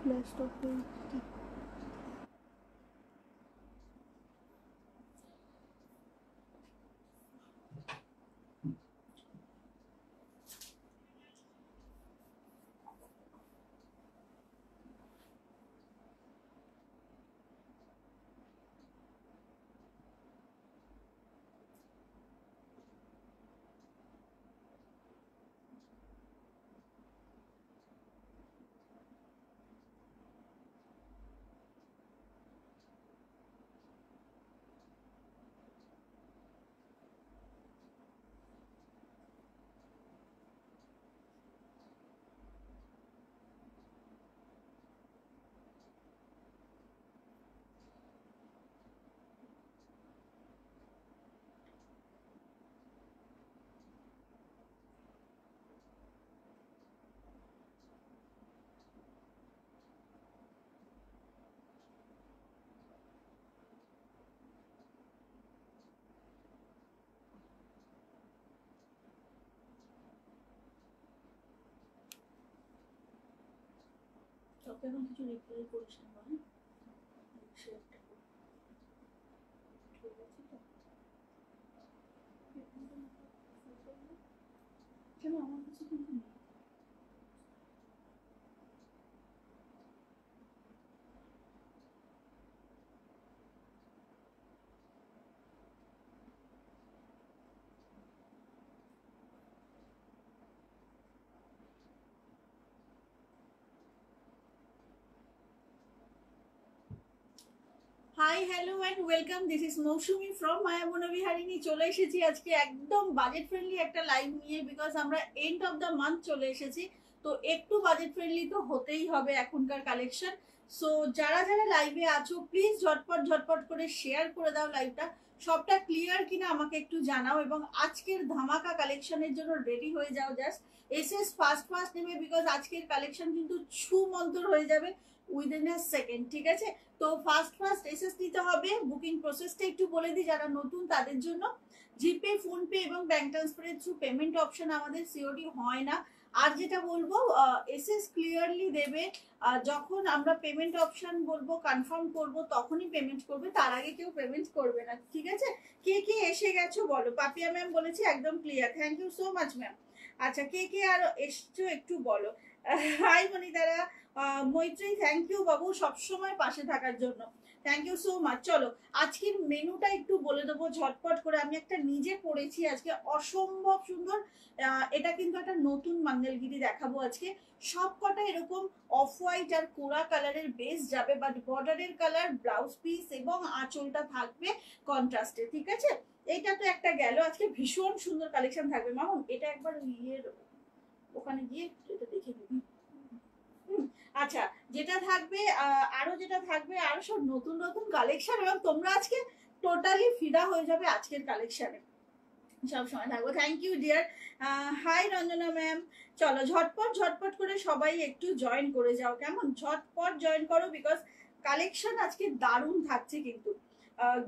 Last of it. এখন কিছু reply করিস না মানে শেয়ারটা ঠিক আছে তো কেন আমার কাছে কিন্তু নেই hi hello and welcome, this is Moushumi from Mayabana Biharini. চলে এসেছি আজকে একদম বাজেট ফ্রেন্ডলি একটা লাইভ নিয়ে, বিকজ আমরা এন্ড অফ দ্য মান্থ চলে এসেছি, তো একটু বাজেট ফ্রেন্ডলি তো হতেই হবে এখনকার কালেকশন। সো যারা যারা লাইভে আছো প্লিজ ঝটপট ঝটপট করে শেয়ার করে দাও লাইভটা, সবটা ক্লিয়ার কিনা আমাকে একটু জানাও, এবং আজকের ধামাকা কালেকশনের জন্য রেডি হয়ে যাও। জাস্ট এসএস ফার্স্ট ফার্স্ট নেবে, বিকজ আজকের কালেকশন কিন্তু ছু মন্তর হয়ে যাবে উইদিন আ সেকেন্ড, ঠিক আছে? তো ফার্স্ট ফার্স্ট এসএস নিতে হবে। বুকিং প্রসেসটা একটু বলে দিই যারা নতুন তাদের জন্য। জিপে, ফোনপে এবং ব্যাংক ট্রান্সফারের থ্রু পেমেন্ট অপশন আমাদের সিওডি হয় না। আর যেটা বলবো, এসএস ক্লিয়ারলি দেবে, যখন আমরা পেমেন্ট অপশন বলবো কনফার্ম করব তখনই পেমেন্ট করবে, তার আগে কেউ পেমেন্ট করবে না, ঠিক আছে? কে কে এসে গেছো বলো। পাপিয়া ম্যাম বলেছি একদম clear, thank you so much ma'am. আচ্ছা, কে কে আর এসছো একটু বলো। হাই মনিতারা, মৈত্রী, থ্যাংক ইউ বাবু সবসময় পাশে থাকার জন্য, থ্যাংক ইউ সো মাচ। চলো আজকের মেনুটা একটু বলে দেবো ঝটপট করে। আমি একটা নিজে পড়েছি আজকে, অসম্ভব সুন্দর। এটা কিন্তু একটা নতুন মঙ্গলগিরি দেখাবো আজকে। সব কটা এরকম অফ হোয়াইট আর কোরা কালারের বেস যাবে, বাট বর্ডারের কালার, ব্লাউজ পিস এবং আঁচলটা থাকবে কন্ট্রাস্টে, ঠিক আছে? এইটা তো একটা গেল। আজকে ভীষণ সুন্দর কালেকশন থাকবে মামুন, এটা একবার ইয়ের ওখানে গিয়ে এটা দেখে নিবি। আচ্ছা, যেটা থাকবে আরো যেটা থাকবে আরো সব নতুন নতুন কালেকশন, এবং তোমরা আজকে টোটালি ফিদা হয়ে যাবে আজকের কালেকশনে। সব সময় থাকবো। Thank you dear. Hi Ranjana ma'am. চলো ঝটপট ঝটপট করে সবাই একটু জয়েন করে যাও, কেমন? ঝটপট জয়েন করো, বিকজ কালেকশন আজকে দারুণ থাকছে কিন্তু।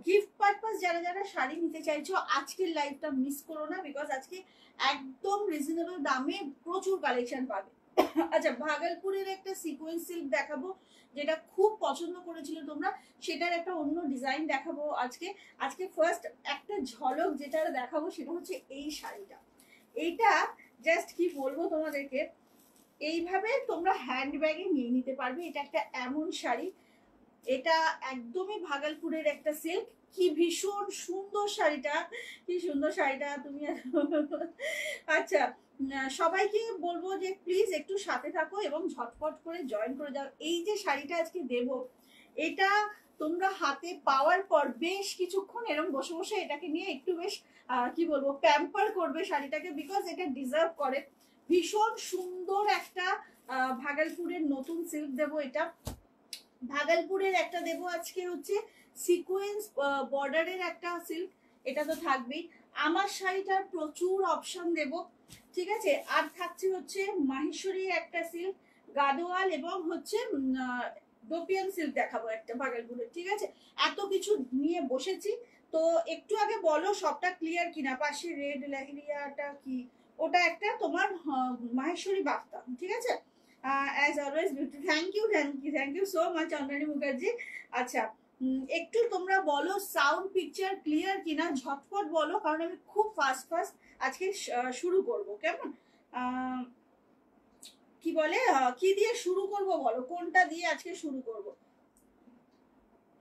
গিফট পারপাস যারা যারা শাড়ি নিতে চাইছো আজকের লাইভটা মিস করো না, বিকজ আজকে একদম রিজনেবল দামে প্রচুর কালেকশন পাবে। আচ্ছা, ভাগলপুরের একটা সিকোয়েন্স সিল্ক দেখাবো, যেটা খুব পছন্দ করেছিল তোমরা, সেটার একটা অন্য ডিজাইন দেখাবো আজকে। আজকে ফার্স্ট একটা ঝলক যেটা দেখাবো সেটা হচ্ছে এই শাড়িটা। এইটা জাস্ট কি বলবো তোমাদেরকে, এইভাবে তোমরা হ্যান্ড ব্যাগে নিয়ে নিতে পারবে। এটা একটা এমন শাড়ি, এটা একদমই ভাগলপুরের একটা সিল্ক। কি ভীষণ সুন্দর শাড়িটা, কি সুন্দর শাড়িটা তুমি। আচ্ছা, সবাইকে বলবো যে প্লিজ একটু সাথে থাকো এবং ঝটপট করে জয়েন করে যাও। এই যে শাড়িটা আজকে দেব, এটা তোমরা হাতে পাওয়ার পর বেশ কিছুক্ষণ এরকম বসে বসে এটাকে নিয়ে একটু বেশ কি বলবো প্যাম্পার করবে শাড়িটাকে, বিকজ এটা ডিজার্ভ করে। ভীষণ সুন্দর একটা ভাগলপুরের নতুন সিল্ক দেব। এটা ভাগলপুরের একটা দেব আজকে হচ্ছে সিকোয়েন্স বর্ডারের একটা সিল্ক, এটা তো থাকবেই। আমার শাড়িটার প্রচুর অপশন দেব, ঠিক আছে? আর থাকছে হচ্ছে মাহেশ্বরী একটা সিল্ক, গাদোয়াল এবং হচ্ছে ডোপিয়ান সিল্ক দেখাবো একটা ভাগলপুরের, ঠিক আছে? এত কিছু নিয়ে বসেছি, তো একটু আগে বলো সবটা ক্লিয়ার কিনা। পাশে রেড লেহেরিয়াটা কি, ওটা একটা তোমার মাহেশ্বরী বাফতা, ঠিক আছে? Nice, always beauty. Thank you so much Chandrani Mukherjee. আচ্ছা একটু তোমরা বলো সাউন্ড পিকচার ক্লিয়ার কিনা, ঝটপট বলো, কারণ আমি খুব ফাস্ট আজকে শুরু করব। কেমন কি বলে কি দিয়ে শুরু করব বলো, কোনটা দিয়ে আজকে শুরু করব?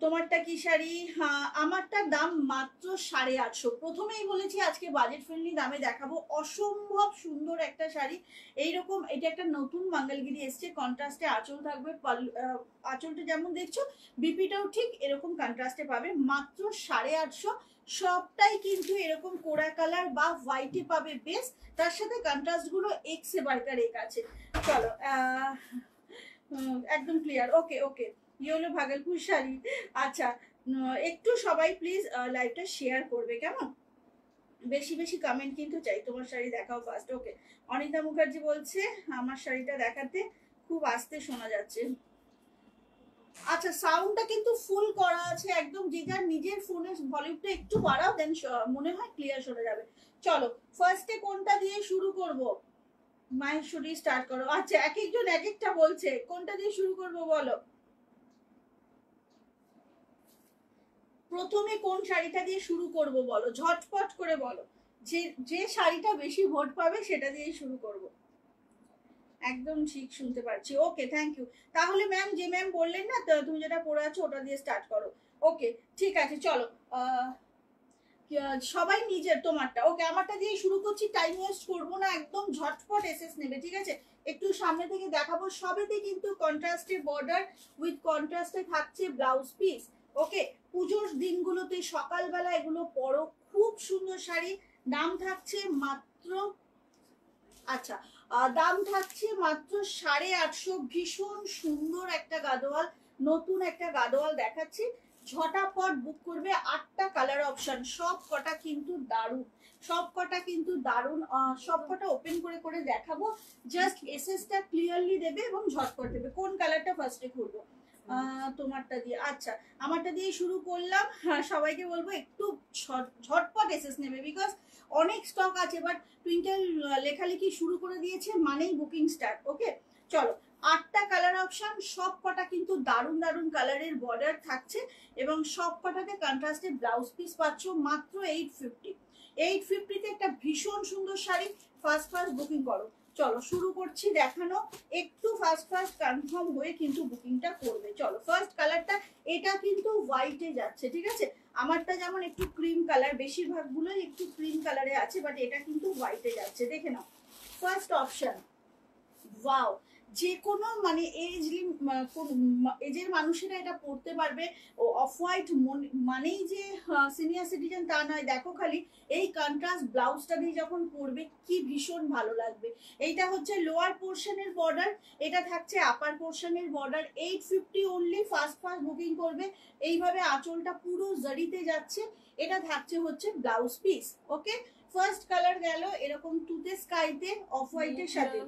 তোমারটা কি শাড়ি? হ্যাঁ, আমারটার দাম মাত্র 850। প্রথমেই বলেছি আজকে বাজেট ফ্রেন্ডলি দামে দেখাবো। অসম্ভব সুন্দর একটা শাড়ি। এইরকম এটা একটা নতুন মঙ্গলগিরি এসছে, কন্ট্রাস্টে আঁচল থাকবে। আঁচলটা যেমন দেখছো বিপিটাও ঠিক এরকম কন্ট্রাস্টে পাবে, মাত্র 850। সবটাই কিন্তু এরকম কোরা কালার বা হোয়াইটে পাবে বেস, তার সাথে কন্ট্রাস্ট গুলো এক্স এ বারকার এক আছে। চলো একদম ক্লিয়ার। ওকে ওকে, ইয়ে হলো ভাগলপুর শাড়ি। আচ্ছা একটু সবাই প্লিজ লাইভটা শেয়ার করবে, কেমন? বেশি বেশি কমেন্ট কিন্তু চাই। তোমার শাড়ি দেখাও ফার্স্ট। ওকে, অনিতা মুখার্জি বলছে আমার শাড়িটা দেখাতে, খুব আস্তে শোনা যাচ্ছে। আচ্ছা সাউন্ডটা কিন্তু ফুল করা আছে একদম, যে যার নিজের ফোনের ভলিউমটা একটু বাড়াও, দেন মনে হয় ক্লিয়ার শোনা যাবে। চলো ফার্স্টে কোনটা দিয়ে শুরু করব? মাহেশ্বরী স্টার্ট করো। আচ্ছা এক একজন এক একটা বলছে, কোনটা দিয়ে শুরু করব বলো? প্রথমে কোন শাড়িটা দিয়ে শুরু করব বলো, ঝটপট করে বলো। যে শাড়িটা বেশি ভোট পাবে সেটা দিয়েই শুরু করব। একদম ঠিক শুনতে পাচ্ছি। Okay thank you. তাহলে ম্যাম যে ম্যাম বললেন না তুমি যেটা পড়ে আছো ওটা দিয়ে স্টার্ট করো। ওকে ঠিক আছে চলো, সবাই নিজের তোমারটা। ওকে আমারটা দিয়ে শুরু করছি, টাইম ওয়েস্ট করবো না, একদম ঝটপট এসএস নেবে, ঠিক আছে? একটু সামনে থেকে দেখাবো। সবেতে কিন্তু কন্ট্রাস্টে বর্ডার উইথ কন্ট্রাস্টে থাকছে ব্লাউজ পিস। ওকে, পুজোর দিনগুলোতে সকালবেলা এগুলো পরো, খুব সুন্দর শাড়ি। দাম থাকছে মাত্র, আচ্ছা দাম থাকছে মাত্র 850। ভীষণ সুন্দর একটা গাদোয়াল, নতুন একটা গাদোয়াল দেখাচ্ছি, ঝটাপট বুক করবে। 8টা কালার অপশন, সব কটা কিন্তু দারুণ, সব কটা কিন্তু দারুণ। সব কটা ওপেন করে করে দেখাবো, জাস্ট এসএসটা ক্লিয়ারলি দেবে এবং ঝটপট দেবে। কোন কালারটা ফার্স্টে খুলবো? তোমারটা দিয়ে। আচ্ছা আমারটা দিয়ে শুরু করলাম। হ্যাঁ সবাইকে বলবো একটু ঝটপট এসএস নেবে, বিকজ অনেক স্টক আছে, বাট টুইঙ্কেল লেখালেখি শুরু করে দিয়েছে মানেই বুকিং স্টার্ট। ওকে চলো, 8টা কালার অপশন, সব কটা কিন্তু দারুণ দারুণ কালারের বর্ডার থাকছে এবং সব কটাতে কন্ট্রাস্টে ব্লাউজ পিস পাচ্ছ মাত্র 850। 850তে একটা ভীষণ সুন্দর শাড়ি। ফার্স্ট বুকিং করো। চলো শুরু করছি দেখানো, একটু ফার্স্ট কনফার্ম হয়ে কিন্তু বুকিংটা করবে। চলো ফার্স্ট কালারটা, এটা কিন্তু হোয়াইটে যাচ্ছে, ঠিক আছে? আমারটা যেমন একটু ক্রিম কালার, বেশিরভাগ গুলোই একটু ক্রিম কালারে আছে, বাট এটা কিন্তু হোয়াইটে যাচ্ছে। দেখে নাও ফার্স্ট অপশন। ওয়াও, যে কোনো মানে এজের মানুষেরা এটা পড়তে পারবে। ও অফ হোয়াইট মানেই যে সিনিয়র সিটিজেন তা নয়। দেখো খালি এই কন্ট্রাস্ট ব্লাউজটা দিয়ে যখন পরবে কি ভীষণ ভালো লাগবে। এইটা হচ্ছে লোয়ার পোর্শনের বর্ডার, এটা থাকছে আপার পোর্শনের বর্ডার। 850 অনলি। ফার্স্ট বুকিং করবে। এইভাবে আঁচলটা পুরো জরিতে যাচ্ছে, এটা থাকছে হচ্ছে blouse piece. Okay first colour গেল এরকম তুতে স্কাইতে অফ হোয়াইটের সাথে।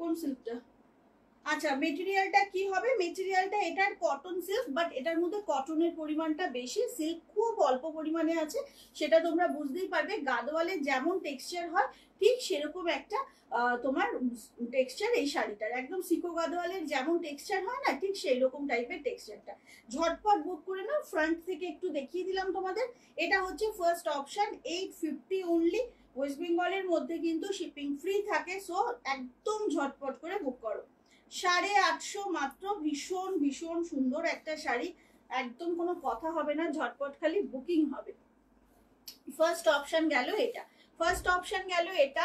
কোন সিল্কটা? আচ্ছা মেটেরিয়ালটা কি হবে? মেটেরিয়ালটা এটার কটন সিল্ক, বাট এটার মধ্যে কটনের পরিমাণটা বেশি, সিল্ক খুব অল্প পরিমাণে আছে। সেটা তোমরা বুঝতেই পারবে, গাদোয়ালের যেমন টেক্সচার হয় ঠিক সেরকম একটা তোমার টেক্সচার এই শাড়িটার। একদম সিকো গাদোয়ালের যেমন টেক্সচার হয় না, ঠিক সেই রকম টাইপের টেক্সচারটা। ঝটপট বুক করে নাও। ফ্রন্ট থেকে একটু দেখিয়ে দিলাম তোমাদের। এটা হচ্ছে ফার্স্ট অপশন, 850 অনলি। ওয়েস্ট বেঙ্গলের মধ্যে কিন্তু শিপিং ফ্রি থাকে, সো একদম ঝটপট করে বুক করো। 850 মাত্র। ভীষণ ভীষণ সুন্দর একটা শাড়ি, একদম কোনো কথা হবে না, ঝটপট খালি বুকিং হবে। ফার্স্ট অপশন গেল এটা, ফার্স্ট অপশন গেল এটা।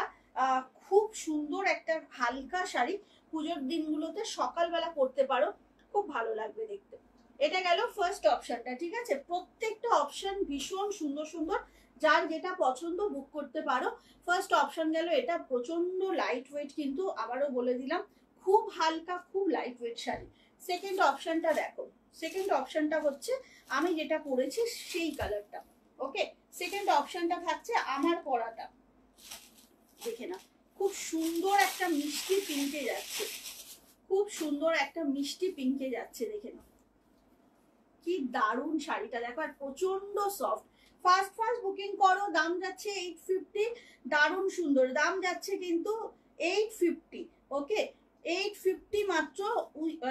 খুব সুন্দর একটা হালকা শাড়ি, পুজোর দিনগুলোতে সকালবেলা পরতে পারো, খুব ভালো লাগবে দেখতে। এটা গেল ফার্স্ট অপশনটা, ঠিক আছে? প্রত্যেকটা অপশন ভীষণ সুন্দর সুন্দর, যার যেটা পছন্দ বুক করতে পারো। ফার্স্ট অপশন গেল এটা, প্রচন্ড লাইট ওয়েট কিন্তু, আবারও বলে দিলাম খুব হালকা খুব লাইট ওয়েট শাড়ি। সেকেন্ড অপশনটা দেখো, সেকেন্ড অপশনটা হচ্ছে আমি যেটা পরেছি সেই কালারটা। ওকে সেকেন্ড অপশনটা থাকছে আমার পরাটা, দেখে না খুব সুন্দর একটা মিষ্টি পিঙ্কে যাচ্ছে, খুব সুন্দর একটা মিষ্টি পিঙ্কে যাচ্ছে, দেখে না কি দারুণ শাড়িটা দেখো, আর প্রচন্ড সফট। ফার্স্ট বুকিং করো। দাম যাচ্ছে 850, দারুণ সুন্দর দাম যাচ্ছে কিন্তু 850। ওকে 850 মাত্র।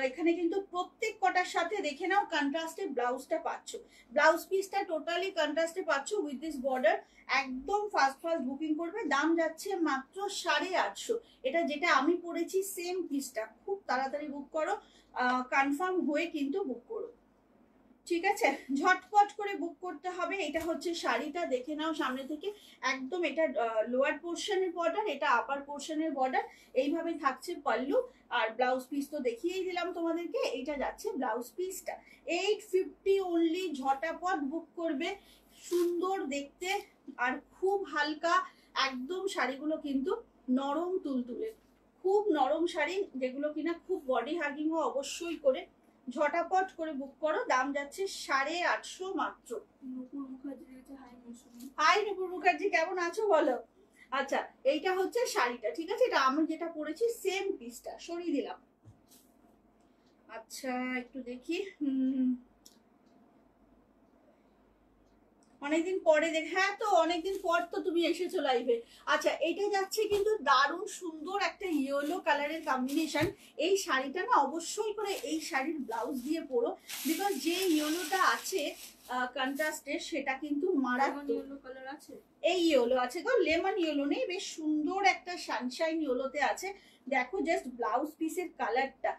এখানে কিন্তু প্রত্যেক কটার সাথে দেখে নাও কন্ট্রাস্টে ব্লাউজটা পাচ্ছ, ব্লাউজ পিসটা টোটালি কন্ট্রাস্টে পাচ্ছ উইথ দিস বর্ডার। একদম ফার্স্ট ফার্স্ট বুকিং করবে, দাম যাচ্ছে মাত্র 850। এটা যেটা আমি পরেছি সেম পিসটা, খুব তাড়াতাড়ি বুক করো, কনফার্ম হয়ে কিন্তু বুক করো, ঠিক আছে? ঝটপট করে বুক করতে হবে। এটা হচ্ছে শাড়িটা, দেখে নাও সামনে থেকে। একদম এটা লোয়ার পোর্শনের বর্ডার, এটা আপার পোর্শনের বর্ডার, এইভাবে থাকছে পাল্লু। আর ব্লাউজ পিস তো দেখিয়েই দিলাম তোমাদেরকে, এইটা যাচ্ছে ব্লাউজ পিসটা। 850 অনলি, ঝটাপট বুক করবে। সুন্দর দেখতে আর খুব হালকা একদম। শাড়িগুলো কিন্তু নরম তুলতুলে, খুব নরম শাড়ি, যেগুলো কিনা খুব বডি হাগিংও অবশ্যই করে। ঝটাপট করে বুক করো, দাম যাচ্ছে 850 মাত্র। নুপুর মুখার্জি আছে, হাই মৌসুমি। হাই নুপুর মুখার্জি, কেমন আছো বলো? আচ্ছা, এইটা হচ্ছে শাড়িটা, ঠিক আছে? এটা আমি যেটা পরেছি সেম পিসটা, সরিয়ে দিলাম। আচ্ছা একটু দেখি, অনেকদিন পরে হ্যাঁ তো অনেকদিন পর তো তুমি এসেছো লাইভে। আচ্ছা, এটা যাচ্ছে কিন্তু দারুণ সুন্দর একটা ইয়েলো কালারের কম্বিনেশন। এই শাড়িটা না অবশ্যই করে এই শাড়ির ব্লাউজ দিয়ে পরো, বিকজ যে ইয়েলোটা আছে কন্ট্রাস্টে সেটা কিন্তু মারাত্মক। ইয়েলো কালার আছে, এই ইয়েলো আছে গো, লেমন ইয়েলো নেই, বেশ সুন্দর একটা সানশাইন ইয়েলোতে আছে। দেখো জাস্ট ব্লাউজ পিসের কালারটা,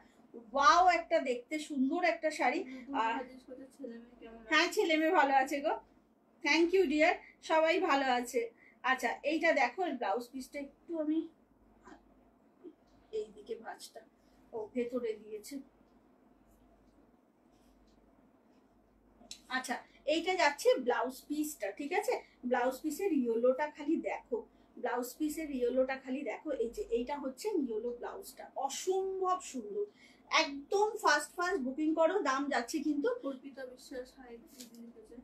ওয়াও, একটা দেখতে সুন্দর একটা শাড়ি। আর হ্যাঁ, ছেলে মেয়ে ভালো আছে গো, থ্যাংক ইউ ডিয়ার, সবাই ভালো আছে। আচ্ছা, এইটা দেখো ব্লাউজ পিসটা, একটু আমি এইদিকে ভাঁজটা, ও ভেতরে দিয়েছে। আচ্ছা, এইটা যাচ্ছে ব্লাউজ পিসটা, ঠিক আছে? ব্লাউজ পিসের ইয়েলোটা খালি দেখো, ব্লাউজ পিসের ইয়েলোটা খালি দেখো। এই যে এইটা হচ্ছে ইয়েলো ব্লাউজটা, অসম্ভব সুন্দর। একদম ফার্স্ট ফার্স্ট বুকিং করো, দাম যাচ্ছে কিন্তু। অর্পিতা বিশ্বাস,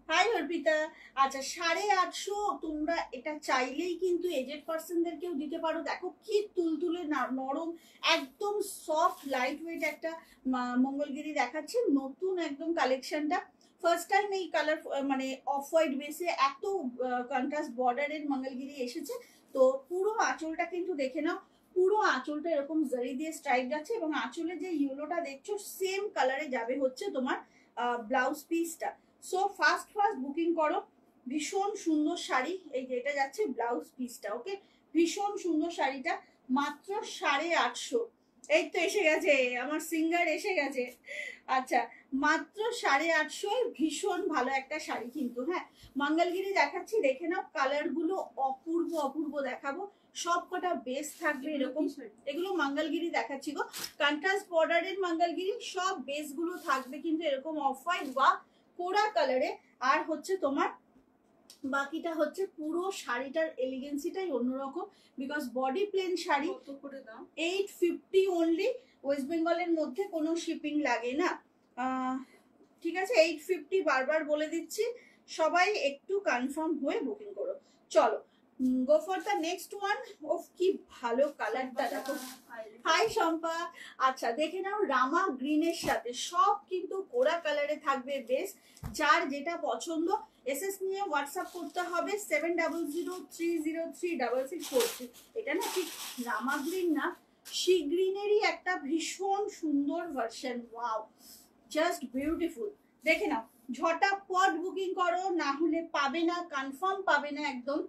হাই অর্পিতা। আচ্ছা, 850। তোমরা এটা চাইলেই কিন্তু এজেড পার্সনদেরকেও দিতে পারো। দেখো কি তুলতুলে নরম, একদম সফট লাইট ওয়েট একটা মঙ্গলগিরি দেখাচ্ছে, নতুন একদম কালেকশনটা। ফার্স্ট টাইম এই কালার মানে অফ হোয়াইট বেসে এত কন্ট্রাস্ট বর্ডারের মঙ্গলগিরি এসেছে। তো পুরো আঁচলটা কিন্তু দেখে নাও, পুরো আঁচলটা এরকম জারি দিয়ে স্ট্রাইপ যাচ্ছে, এবং আঁচলে যে ইয়েলোটা দেখছো সেম কালারে যাবে হচ্ছে তোমার ব্লাউজ পিসটা। সো ফার্স্ট ফার্স্ট বুকিং করো। ভীষণ সুন্দর শাড়ি, এই যে এটা যাচ্ছে ব্লাউজ পিসটা, ওকে? ভীষণ সুন্দর শাড়িটা, মাত্র 850। এই তো এসে গেছে আমার সিঙ্গার, এসে গেছে। আচ্ছা, মাত্র 850, ভীষণ ভালো একটা শাড়ি কিন্তু। হ্যাঁ, মঙ্গলগিরি দেখাচ্ছি, দেখে নাও কালার গুলো অপূর্ব অপূর্ব দেখাবো। সব কটা বেস থাকবে এরকম। এগুলো মঙ্গলগিরি দেখাচ্ছি গো, কন্ট্রাস্ট বর্ডারের মঙ্গলগিরি, সব বেস গুলো থাকবে কিন্তু এরকম অফ হোয়াইট বা কোরা কালারে। আর হচ্ছে তোমার বাকিটা হচ্ছে পুরো শাড়িটার এলিগেন্সিটাই অন্যরকম, বিকজ বডি প্লেন শাড়ি। কত করে দাম? 850 অনলি। ওয়েস্ট বেঙ্গলের মধ্যে কোনো শিপিং লাগে না, ঠিক আছে? 850 বারবার বলে দিচ্ছি, সবাই একটু কনফার্ম হয়ে বুকিং করো। চলো go for the next one. ওফ কি ভালো কালারটা দেখো। হাই শম্পা। আচ্ছা, দেখে নাও রামা গ্রিনের সাথে, সব কিন্তু কোরা কালারে থাকবে বেশ। যার যেটা পছন্দ এসএস নিয়ে হোয়াটসঅ্যাপ করতে হবে 7003036643। এটা না ঠিক রামা গ্রিন না, সি গ্রিনেরই একটা ভীষণ সুন্দর ভার্সন। Wow, just beautiful. দেখে নাও, ঝটাপট বুকিং করো, না হলে পাবে না, কনফার্ম পাবে না একদম।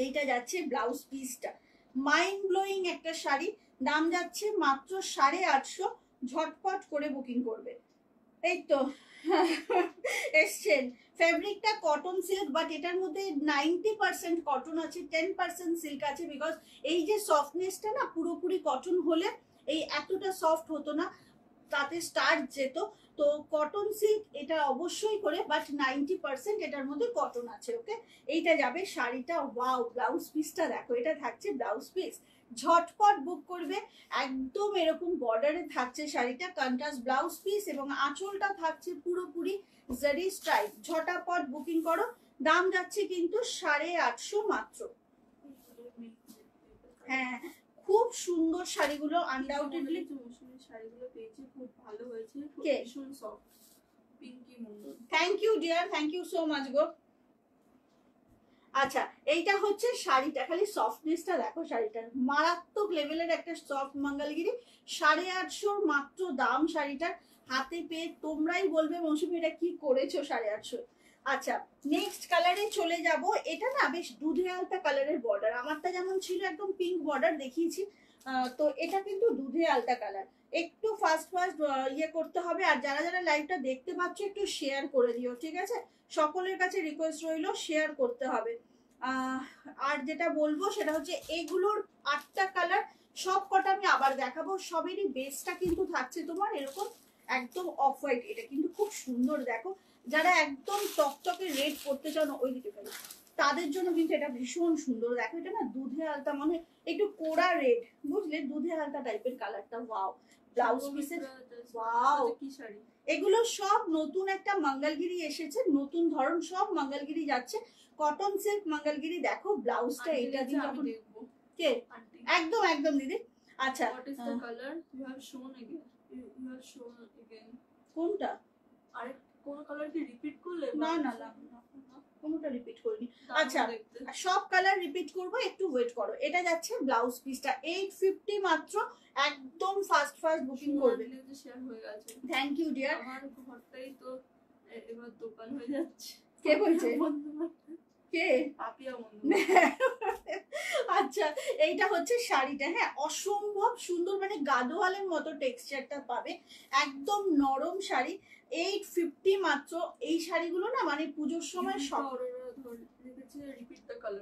এইটা যাচ্ছে ব্লাউজ পিসটা, মাইন্ড ব্লোয়িং একটা শাড়ি, দাম যাচ্ছে মাত্র 850। ঝটপট করে বুকিং করবে। এই তো এসছেন। ফ্যাব্রিকটা কটন সিল্ক, বাট এটার মধ্যে 90% কটন আছে, 10% সিল্ক আছে, বিকজ এই যে সফটনেসটা না, পুরোপুরি কটন হলে এই এতটা সফট হতো না, তাতে স্টার্চ যেত। তো কটন সিল্ক এটা অবশ্যই করে, বাট 90% এটার মধ্যে কটন আছে, ওকে? এইটা যাবে শাড়িটা। ওয়াও, ব্লাউজ পিসটা দেখো, এটা থাকছে ব্লাউজ পিস। ঝটপট বুক করবে। একদম এরকম বর্ডারে থাকছে শাড়িটা, কন্ট্রাস্ট ব্লাউজ পিস, এবং আঁচলটা থাকছে পুরোপুরি জারি স্ট্রাইপ। ঝটাপট বুকিং করো, দাম যাচ্ছে কিন্তু 850 মাত্র। হ্যাঁ, খুব সুন্দর শাড়িগুলো, আনডাউটেডলি শাড়িগুলো পেয়েছি, খুব ভালো হয়েছে, ভীষণ soft. Pinki Mondal, thank you dear, thank you so much গো। আচ্ছা এইটা হচ্ছে শাড়িটা, খালি সফটনেসটা দেখো শাড়িটার, মারাত্মক লেভেলের একটা সফট মঙ্গলগিরি। 850 মাত্র দাম শাড়িটার। হাতে পেয়ে তোমরাই বলবে মৌসুমী এটা কি করেছো 850। আচ্ছা নেক্সট কালারে চলে যাব। এটা না বেশ দুধে আলতা কালারের বর্ডার, আমারটা যেমন ছিল একদম পিঙ্ক বর্ডার দেখিয়েছি, তো এটা কিন্তু দুধে আলতা কালার। একটু ফাস্ট ফাস্ট ইয়ে করতে হবে, আর যারা যারা লাইভটা দেখতে পাচ্ছ একটু শেয়ার করে দিও, ঠিক আছে? সকলের কাছে রিকোয়েস্ট রইল, শেয়ার করতে হবে। আর যেটা বলবো সেটা হচ্ছে এগুলোর 8টা কালার, সব কটা আমি আবার দেখাবো। সবেরই বেসটা কিন্তু থাকছে তোমার এরকম একদম অফ হোয়াইট, এটা কিন্তু খুব সুন্দর। দেখো যারা একদম টকটকে রেড করতে চাও না ওইদিকে ফেলো, তাদের জন্য কিন্তু এটা ভীষণ সুন্দর। দেখো এটা না দুধে আলতা, মানে একটু কোড়া রেড, বুঝলে, দুধে আলতা টাইপের কালারটা। ওয়াও, ব্লাউজ পিসের ওয়াও। কি শাড়ি এগুলো সব নতুন একটা মঙ্গলগিরি এসেছে, নতুন ধরন সব মঙ্গলগিরি যাচ্ছে, কটন সিল্ক মঙ্গলগিরি। দেখো ব্লাউজটা এটা দিয়ে যখন দেখবো কে একদম একদম দিদি। আচ্ছা what is the color you have shown again you have shown again কোনটা? আরে কোন কালার কি রিপিট করলে? না না না কোনটা রিপিট করিনি। আচ্ছা সব কালার রিপিট করব, একটু ওয়েট করো। এটা যাচ্ছে ব্লাউজ পিসটা 850 মাত্র, একদম ফাস্ট ফাস্ট বুকিং করবে। শেয়ার হয়ে গেছে, থ্যাংক ইউ ডিয়ার। আমার ঘরটাই তো এবার দোকান হয়ে যাচ্ছে। কে বলছে? কে? পাপিয়া বন্ধু। আচ্ছা এইটা হচ্ছে শাড়িটা, হ্যাঁ অসম্ভব সুন্দর, মানে গাদোয়ালের মতো টেক্সচারটা পাবে, একদম নরম শাড়ি। 850 মাত্র। এই শাড়িগুলো না মানে পুজোর সময় সব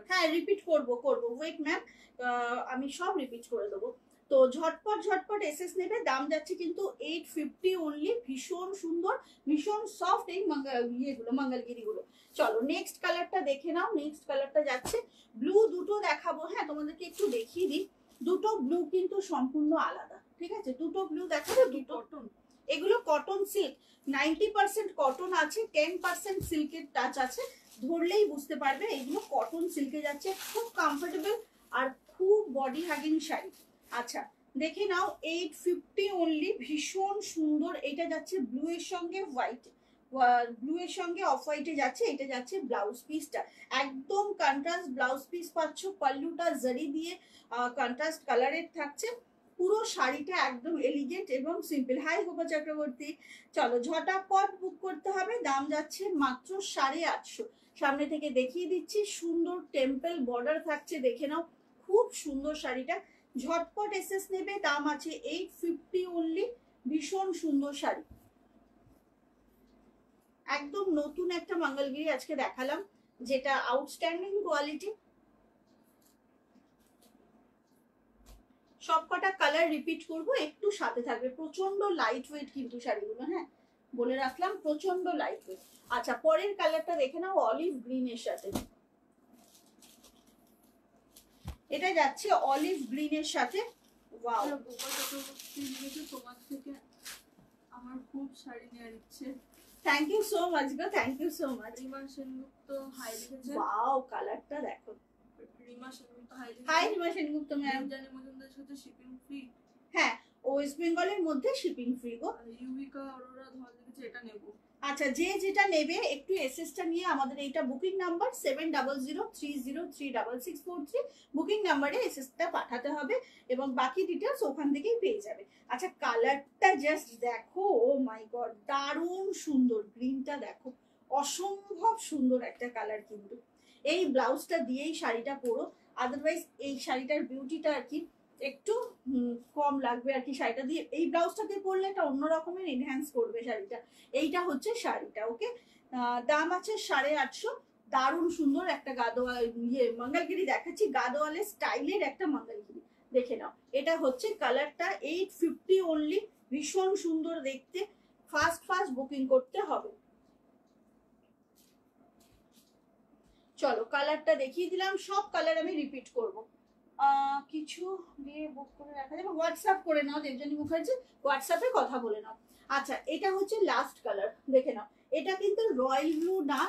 হ্যাঁ রিপিট করবো ওয়েট ম্যাম, আমি সব রিপিট করে দেবো। তো ঝটপট ঝটপট এসএস নেবে, দাম যাচ্ছে কিন্তু 850 অনলি। ভীষণ সুন্দর, ভীষণ সফট এই ইয়েগুলো মঙ্গলগিরিগুলো। চলো নেক্সট কালারটা দেখে নাও। নেক্সট কালারটা যাচ্ছে ব্লু, দুটো দেখাবো। হ্যাঁ তোমাদেরকে একটু দেখিয়ে দিই, দুটো ব্লু কিন্তু সম্পূর্ণ আলাদা, ঠিক আছে? দুটো ব্লু দেখাবো, দুটো কটন। এগুলো কটন সিল্ক, 90% কটন আছে, 10% সিল্কের টাচ আছে, ধরলেই বুঝতে পারবে এগুলো কটন সিল্কে যাচ্ছে। খুব কমফোর্টেবল আর খুব বডি হাগিং শাড়ি। আচ্ছা দেখে নাও 850 অনলি, ভীষণ সুন্দর। এটা যাচ্ছে ব্লু এর সঙ্গে হোয়াইট, ব্লু এর সঙ্গে অফ হোয়াইটে যাচ্ছে। এটা যাচ্ছে ব্লাউজ পিসটা, একদম কন্ট্রাস্ট ব্লাউজ পিস পাচ্ছ, পাল্লুটা জারি দিয়ে কন্ট্রাস্ট কালারের থাকছে। পুরো শাড়িটা একদম এলিগেন্ট এবং সিম্পল। হাই গোপা চক্রবর্তী, চলো ঝটাপট বুক করতে হবে, দাম যাচ্ছে মাত্র 850। সামনে থেকে দেখিয়ে দিচ্ছি, সুন্দর টেম্পল বর্ডার থাকছে, দেখে নাও খুব সুন্দর শাড়িটা। ঝটপট এসএস নেবে, দাম আছে 850 অনলি। ভীষণ সুন্দর শাড়ি, একদম নতুন একটা মঙ্গলগিরি আজকে দেখালাম, যেটা আউটস্ট্যান্ডিং কোয়ালিটি। সবকটা কালার রিপিট করব, একটু সাথে থাকবে। প্রচন্ড লাইট ওয়েট কিন্তু শাড়িগুলো, হ্যাঁ বলে রাখলাম, প্রচন্ড লাইট ওয়েট। আচ্ছা পরের কালারটা দেখে নাও, অলিভ গ্রিন এর সাথে। এটা যাচ্ছে অলিভ গ্রিন এর সাথে। ওয়াও, তোমার থেকে আমার খুব শাড়ি নেওয়ার ইচ্ছে। থ্যাংক ইউ সো মাচ গো, thank you so much. Rima Sengupta hi লিখেছে। ওয়াও কালারটা দেখো। রিমা সেনগুপ্ত হাই লিখেছে। Hi Rima Sengupta ma'am. জানি মজুমদারের সাথে শিপিং ফ্রি। হ্যাঁ ওয়েস্ট বেঙ্গলের মধ্যে শিপিং ফ্রি গো। ইউবিকা অরোরা ধর লিখেছে এটা নেব। আচ্ছা যে যেটা নেবে একটু এসএসটা নিয়ে আমাদের এইটা বুকিং নাম্বার 7003036643 বুকিং নাম্বারে এসএসটা পাঠাতে হবে, এবং বাকি ডিটেলস ওখান থেকেই পেয়ে যাবে। আচ্ছা কালারটা জাস্ট দেখো, ও মাই গড দারুণ সুন্দর। গ্রিনটা দেখো, অসম্ভব সুন্দর একটা কালার। কিন্তু এই ব্লাউজটা দিয়েই শাড়িটা পরো, আদারওয়াইজ এই শাড়িটার বিউটিটা আর কি একটু কম লাগবে আর কি। শাড়িটা দিয়ে এই ব্লাউজটা দিয়ে পরলে এটা অন্য রকমের এনহ্যান্স করবে শাড়িটা। এইটা হচ্ছে শাড়িটা, ওকে। দাম আছে 850। দারুণ সুন্দর একটা গাদোয়াল মঙ্গলগিরি দেখাচ্ছি, গাদোয়ালের স্টাইলের একটা মঙ্গলগিরি, দেখে নাও। এটা হচ্ছে কালারটা 850 অনলি, ভীষণ সুন্দর দেখতে। ফাস্ট ফাস্ট বুকিং করতে হবে। চলো কালারটা দেখিয়ে দিলাম, সব কালার আমি রিপিট করব। কিছু দিয়ে বুক করে রাখা যাবে, হোয়াটসঅ্যাপ করে নাও দেবযানী মুখার্জি, হোয়াটসঅ্যাপে কথা বলে নাও। আচ্ছা এটা হচ্ছে লাস্ট কালার, দেখে নাও। এটা কিন্তু রয়্যাল ব্লু না,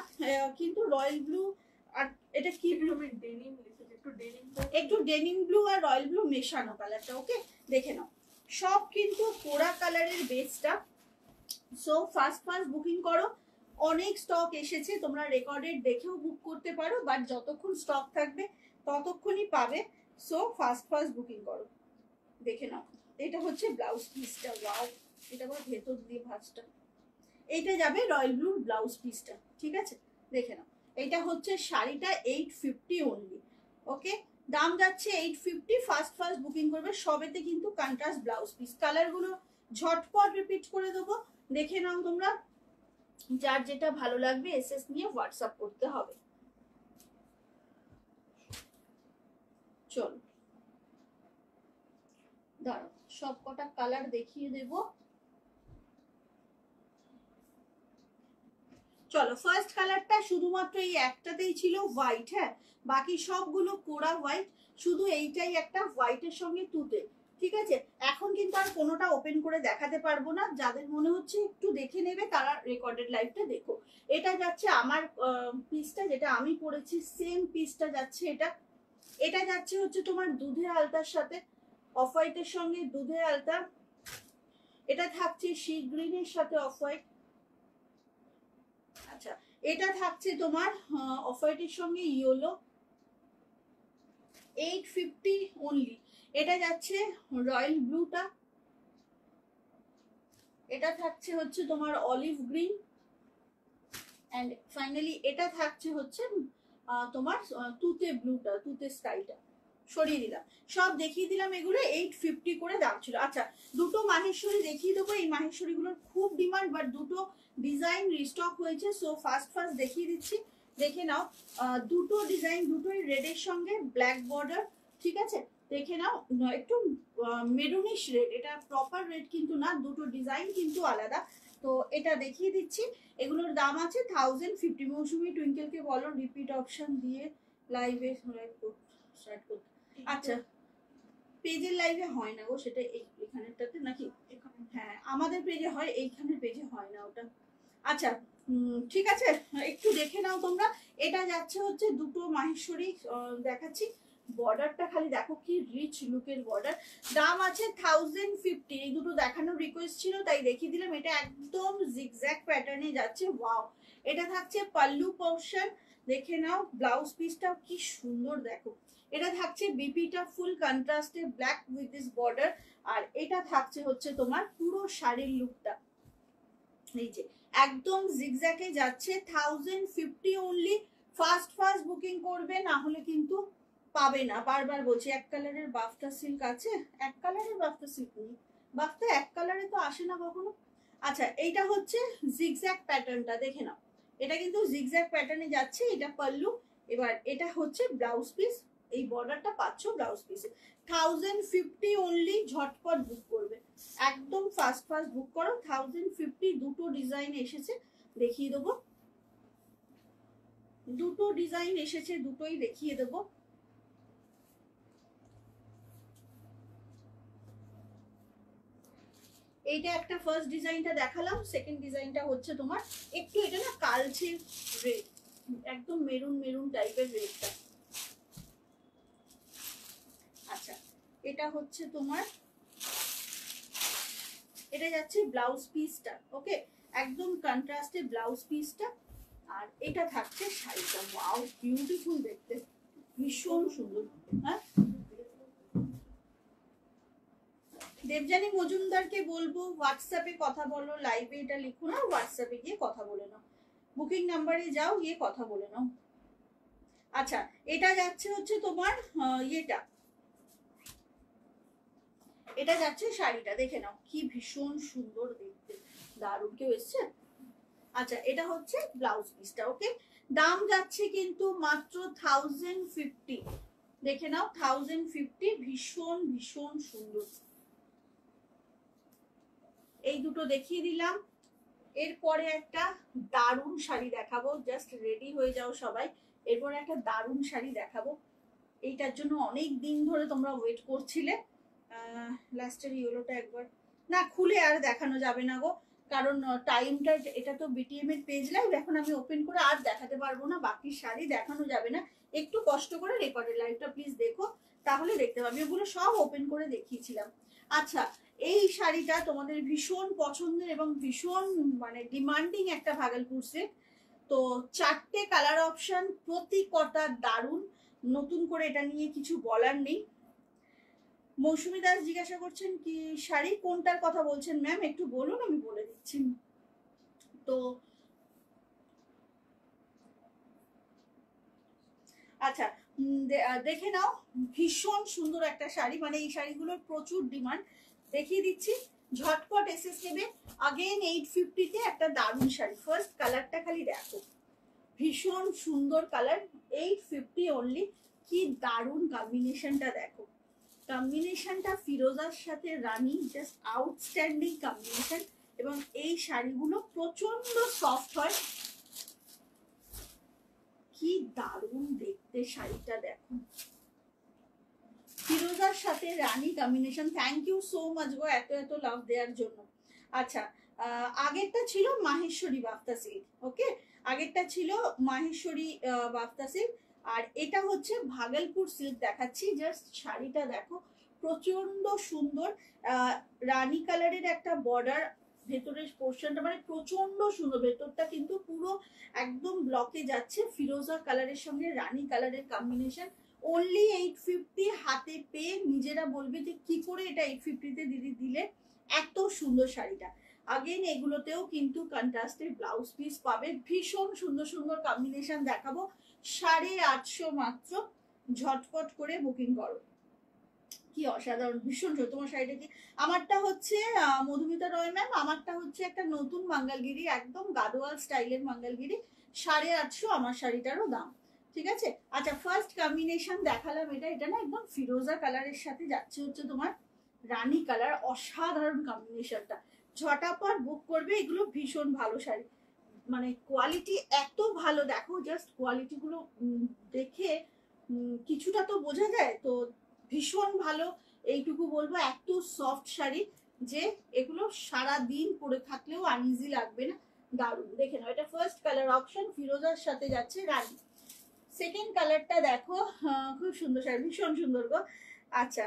কিন্তু রয়্যাল ব্লু আর এটা কি ব্লু, একটু ডেনিম ব্লু আর রয়্যাল ব্লু মেশানো কালারটা, ওকে। দেখে নাও সব কিন্তু পোড়া কালারের বেসটা। সো ফাস্ট ফাস্ট বুকিং করো, অনেক স্টক এসেছে, তোমরা রেকর্ডেড দেখেও বুক করতে পারো, বাট যতক্ষণ স্টক থাকবে ততক্ষণই পাবে। সো ফার্স্ট বুকিং করো। দেখে নাও, এটা হচ্ছে ব্লাউজ পিসটা। ওয়াও, এটা আবার ভেতর দিয়ে ভাঁজটা। এইটা যাবে রয়্যাল ব্লু ব্লাউজ পিসটা, ঠিক আছে? দেখে নাও, এটা হচ্ছে শাড়িটা 850 অনলি। ওকে, দাম যাচ্ছে 850। ফার্স্ট বুকিং করবে। সবেতে কিন্তু কন্ট্রাস্ট ব্লাউজ পিস। কালারগুলো ঝটপট রিপিট করে দেবো, দেখে নাও তোমরা। যার যেটা ভালো লাগবে এসএস নিয়ে হোয়াটসঅ্যাপ করতে হবে। চলো দাঁড়াও, সব কটা কালার দেখিয়ে দেব। চলো, ফার্স্ট কালারটা শুধুমাত্র এই একটাতেই ছিল হোয়াইট, হ্যাঁ, বাকি সবগুলো কোরা হোয়াইট, শুধু এইটাই একটা হোয়াইটের সঙ্গে তুতে, ঠিক আছে? এখন কিন্তু আর কোনোটা ওপেন করে দেখাতে পারবো না, যাদের মনে হচ্ছে একটু দেখে নেবে তারা রেকর্ডেড লাইভটা দেখো। এটা যাচ্ছে আমার পিসটা, যেটা আমি পরেছি সেম পিসটা যাচ্ছে এটা। এটা যাচ্ছে হচ্ছে তোমার দুধের আলতার সাথে, অফ হোয়াইটের সঙ্গে দুধের আলতা। এটা থাকছে সি গ্রিনের সাথে অফ হোয়াইট। আচ্ছা, এটা থাকছে তোমার অফ হোয়াইটের সঙ্গে ইয়েলো। 850 অনলি। এটা যাচ্ছে রয়্যাল ব্লুটা। এটা থাকছে হচ্ছে তোমার অলিভ গ্রিন। এন্ড ফাইনালি এটা থাকছে হচ্ছে তোমার তুতে ব্লুটা, তুতে স্কাইটা। সরিয়ে দিলাম, সব দেখিয়ে দিলাম। এগুলো 850 করে দাম ছিল। আচ্ছা, দুটো মাহেশ্বরী দেখিয়ে দেবো। এই মাহেশ্বরী গুলোর খুব ডিমান্ড, বাট দুটো ডিজাইন রিস্টক হয়েছে। সো ফার্স্ট দেখিয়ে দিচ্ছি, দেখে নাও। দুটো ডিজাইন, দুটোই রেডের সঙ্গে ব্ল্যাক বর্ডার, ঠিক আছে? দেখে নাও, একটু মেরুনিশ রেড, এটা প্রপার রেড কিন্তু না, দুটো ডিজাইন কিন্তু আলাদা। তো এটা দেখিয়ে দিচ্ছি। এগুলোর দাম আছে 1050। মৌসুমি টুইঙ্কেলকে বলো রিপিট অপশন দিয়ে লাইভে স্টার্ট করতে। আচ্ছা, পেজের লাইভে হয় না গো সেটা, এখানেরটাতে নাকি? হ্যাঁ, আমাদের পেজে হয়, এইখানের পেজে হয় না ওটা। আচ্ছা, ঠিক আছে, একটু দেখে নাও তোমরা। এটা যাচ্ছে হচ্ছে দুটো মাহেশ্বরী দেখাচ্ছি। বর্ডারটা খালি দেখো কি রিচ লুকের বর্ডার। দাম আছে 1050। এই দুটো দেখানোর রিকোয়েস্ট ছিল তাই দেখিয়ে দিলাম। এটা একদম জিগজ্যাগ প্যাটার্নে যাচ্ছে। ওয়াও, এটা থাকছে পাল্লু পোরশন, দেখে নাও। ব্লাউজ পিসটা কি সুন্দর দেখো। এটা থাকছে বিপিটা ফুল কন্ট্রাস্টে ব্ল্যাক উইথ দিস বর্ডার। আর এটা থাকছে হচ্ছে তোমার পুরো শাড়ির লুকটা, এই যে একদম জিগজ্যাগে যাচ্ছে। 1050 অনলি। ফার্স্ট বুকিং করবে, না হলে কিন্তু পাবে না। বারবার বলছি, এক কালারের বাফটা সিল্ক আছে, এক কালারের বাফটা সিল্ক নেই, বাফটা এক কালারে তো আসে না কখনো। আচ্ছা, এইটা হচ্ছে জিগজ্যাগ প্যাটার্নটা, দেখে নাও। এটা কিন্তু জিগজ্যাগ প্যাটার্নে যাচ্ছে। এটা পাল্লু। এবার এটা হচ্ছে ব্লাউজ পিস, এই বর্ডারটা পাচ্ছ ব্লাউজ পিসে। 1050 অনলি। ঝটপট বুক করবে, একদম ফার্স্ট বুক করো। 1050। দুটো ডিজাইন এসেছে, দেখিয়ে দেবো। দুটো ডিজাইন এসেছে, দুটোই দেখিয়ে দেবো। এইটা একটা ফার্স্ট ডিজাইনটা দেখালাম। সেকেন্ড ডিজাইনটা হচ্ছে তোমার একটু, এটা না কালচে রেড, একদম মেরুন মেরুন টাইপের রেডটা। আচ্ছা, এটা হচ্ছে তোমার, এটা যাচ্ছে ব্লাউজ পিসটা। ওকে, একদম কন্ট্রাস্টে ব্লাউজ পিসটা। আর এটা থাকছে শাড়িটা। ওয়াও, বিউটিফুল দেখতে, ভীষণ সুন্দর। হ্যাঁ, দেবযানী মজুমদারকে বলবো হোয়াটসঅ্যাপে কথা বলো, লাইভে এটা লিখো না, হোয়াটসঅ্যাপে গিয়ে কথা বলে নাও। বুকিং নাম্বারে যাও, গিয়ে কথা বলে নাও। আচ্ছা, এটা যাচ্ছে হচ্ছে তোমার ইয়েটা, এটা যাচ্ছে শাড়িটা, দেখে নাও কি ভীষণ সুন্দর দেখতে, দারুণ। কেউ এসছে? আচ্ছা, এটা হচ্ছে ব্লাউজ পিসটা। ওকে, দাম যাচ্ছে কিন্তু মাত্র 1050। দেখে নাও, 1050। ভীষণ ভীষণ সুন্দর। এই দুটো দেখিয়ে দিলাম। এরপরে একটা দারুণ শাড়ি দেখাবো, জাস্ট রেডি হয়ে যাও সবাই। এরপরে একটা দারুণ শাড়ি দেখাবো, এইটার জন্য অনেক দিন ধরে তোমরা ওয়েট করছিলে। লাস্টের ইয়েলোটা একবার না খুলে আর দেখানো যাবে না গো, কারণ টাইমটা, এটা তো বিটিএম এর পেজ লাইভ, এখন আমি ওপেন করে আর দেখাতে পারবো না। বাকি শাড়ি দেখানো যাবে না, একটু কষ্ট করে রেকর্ডের লাইভটা প্লিজ দেখো, তাহলে দেখতে পাবে। ওগুলো সব ওপেন করে দেখিয়েছিলাম। আচ্ছা, এই শাড়িটা তোমাদের ভীষণ পছন্দের এবং ভীষণ মানে ডিমান্ডিং একটা ভাগলপুর সিল্ক। তো 4টে কালার অপশন, প্রতি কটা দারুণ, নতুন করে এটা নিয়ে কিছু বলার নেই। মৌসুমী দাস জিজ্ঞাসা করছেন কি শাড়ি কোনটার কথা বলছেন ম্যাম, একটু বলুন, আমি বলে দিচ্ছি। তো আচ্ছা, দেখে নাও, ভীষণ সুন্দর একটা শাড়ি, মানে এই শাড়িগুলোর প্রচুর ডিমান্ড। দেখিয়ে দিচ্ছি, ঝটপট এসএস নেবে। আগেন 850-তে একটা দারুণ শাড়ি। ফার্স্ট কালারটা খালি দেখো, ভীষণ সুন্দর কালার, 850 অনলি। কি দারুণ কম্বিনেশনটা দেখো, কম্বিনেশনটা ফিরোজার সাথে রানী, জাস্ট আউটস্ট্যান্ডিং কম্বিনেশন। এবং এই শাড়িগুলো প্রচন্ড সফট হয়, কি দারুণ দেখতে শাড়িটা দেখো, ফিরোজার সাথে রানী combination. Thank you so much গো এত এত লাভ দেওয়ার জন্য। আচ্ছা, আগেরটা ছিল মাহেশ্বরী বাফতা সিল্ক, ওকে, আগেরটা ছিল মাহেশ্বরী বাফতা সিল্ক, আর এটা হচ্ছে ভাগলপুর সিল্ক দেখাচ্ছি। জাস্ট শাড়িটা দেখো, প্রচন্ড সুন্দর, রানী কালারের একটা বর্ডার, ভেতরের পোর্শনটা মানে প্রচন্ড সুন্দর, ভেতরটা কিন্তু পুরো একদম ব্লকে যাচ্ছে, ফিরোজা কালারের সঙ্গে রানী কালারের কম্বিনেশন। অনলি 850, হাতে পেয়ে নিজেরা বলবে যে কি করে এটা 850-তে দিদি দিলে, এত সুন্দর শাড়িটা। আগেন এগুলোতেও কিন্তু কন্ট্রাস্টের ব্লাউজ পিস পাবে, ভীষণ সুন্দর সুন্দর কম্বিনেশন দেখাবো। 850 মাত্র, ঝটপট করে বুকিং করো। কি অসাধারণ, ভীষণ সুন্দর। তোমার শাড়িটা কি? আমারটা হচ্ছে মধুমিতা রয় ম্যাম, আমারটা হচ্ছে একটা নতুন মাঙ্গলগিরি, একদম গাদোয়াল স্টাইলের মাঙ্গলগিরি, 850 আমার শাড়িটারও দাম, ঠিক আছে। আচ্ছা, ফার্স্ট কম্বিনেশন দেখালাম এটা, এটা না একদম ফিরোজা কালারের সাথে যাচ্ছে হচ্ছে তোমার রানী কালার, অসাধারণ কম্বিনেশনটা। ঝটাপট বুক করবে, এগুলো ভীষণ ভালো শাড়ি, মানে কোয়ালিটি এত ভালো, দেখো জাস্ট কোয়ালিটি গুলো দেখে কিছুটা তো বোঝা যায়, তো ভীষণ ভালো। এইটুকু বলবো, এত সফট শাড়ি যে এগুলো সারা দিন পরে থাকলেও আনইজি লাগবে না, দারুণ। দেখে নাও, এটা ফার্স্ট কালার অপশন, ফিরোজার সাথে যাচ্ছে রানী। সেকেন্ড কালারটা দেখো, খুব সুন্দর শাড়ি, ভীষণ সুন্দর গো। আচ্ছা,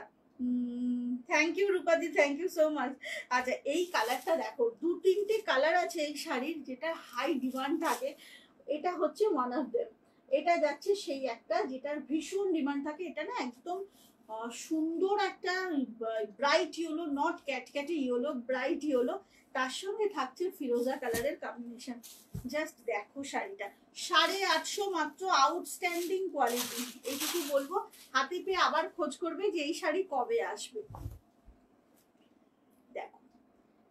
থ্যাংক ইউ রূপাদি, থ্যাংক ইউ সো মাচ। আচ্ছা, এই কালারটা দেখো, 2-3টে কালার আছে এই শাড়ির যেটা হাই ডিমান্ড থাকে, এটা হচ্ছে ওয়ান অফ দেম। এটা যাচ্ছে সেই একটা যেটার ভীষণ ডিমান্ড থাকে, এটা না একদম সুন্দর একটা ব্রাইট ইয়েলো, নট ক্যাটক্যাটে ইয়েলো, ব্রাইট ইয়েলো, তার সঙ্গে থাকছে ফিরোজা কালারের কম্বিনেশন। জাস্ট দেখো শাড়িটা, 850 মাত্র, আউটস্ট্যান্ডিং কোয়ালিটি, এইটুকু বলবো। হাতে পেয়ে আবার খোঁজ করবে যে এই শাড়ি কবে আসবে। দেখো,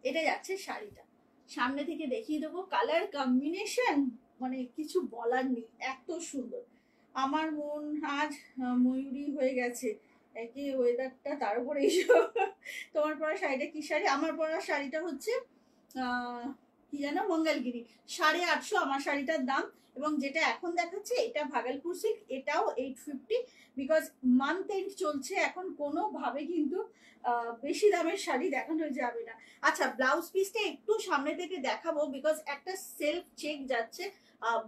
এটা যাচ্ছে শাড়িটা, সামনে থেকে দেখিয়ে দেবো, কালার কম্বিনেশন মানে কিছু বলার নেই, এত সুন্দর। আমার মন আজ ময়ূরী হয়ে গেছে, একে ওয়েদারটা, তার উপরে এইসব। তোমার পরা শাড়িটা কি শাড়ি? আমার পরা শাড়িটা হচ্ছে কি জানো, মঙ্গলগিরি, 850 আমার শাড়িটার দাম। এবং যেটা এখন দেখাচ্ছে এটা ভাগলপুর সিল্ক, এটাও 850, বিকজ মান্থ এন্ড চলছে এখন, কোনোভাবে কিন্তু বেশি দামের শাড়ি দেখানো যাবে না। আচ্ছা, ব্লাউজ পিসটা একটু সামনে থেকে দেখাবো, বিকজ একটা সেলফ চেক যাচ্ছে,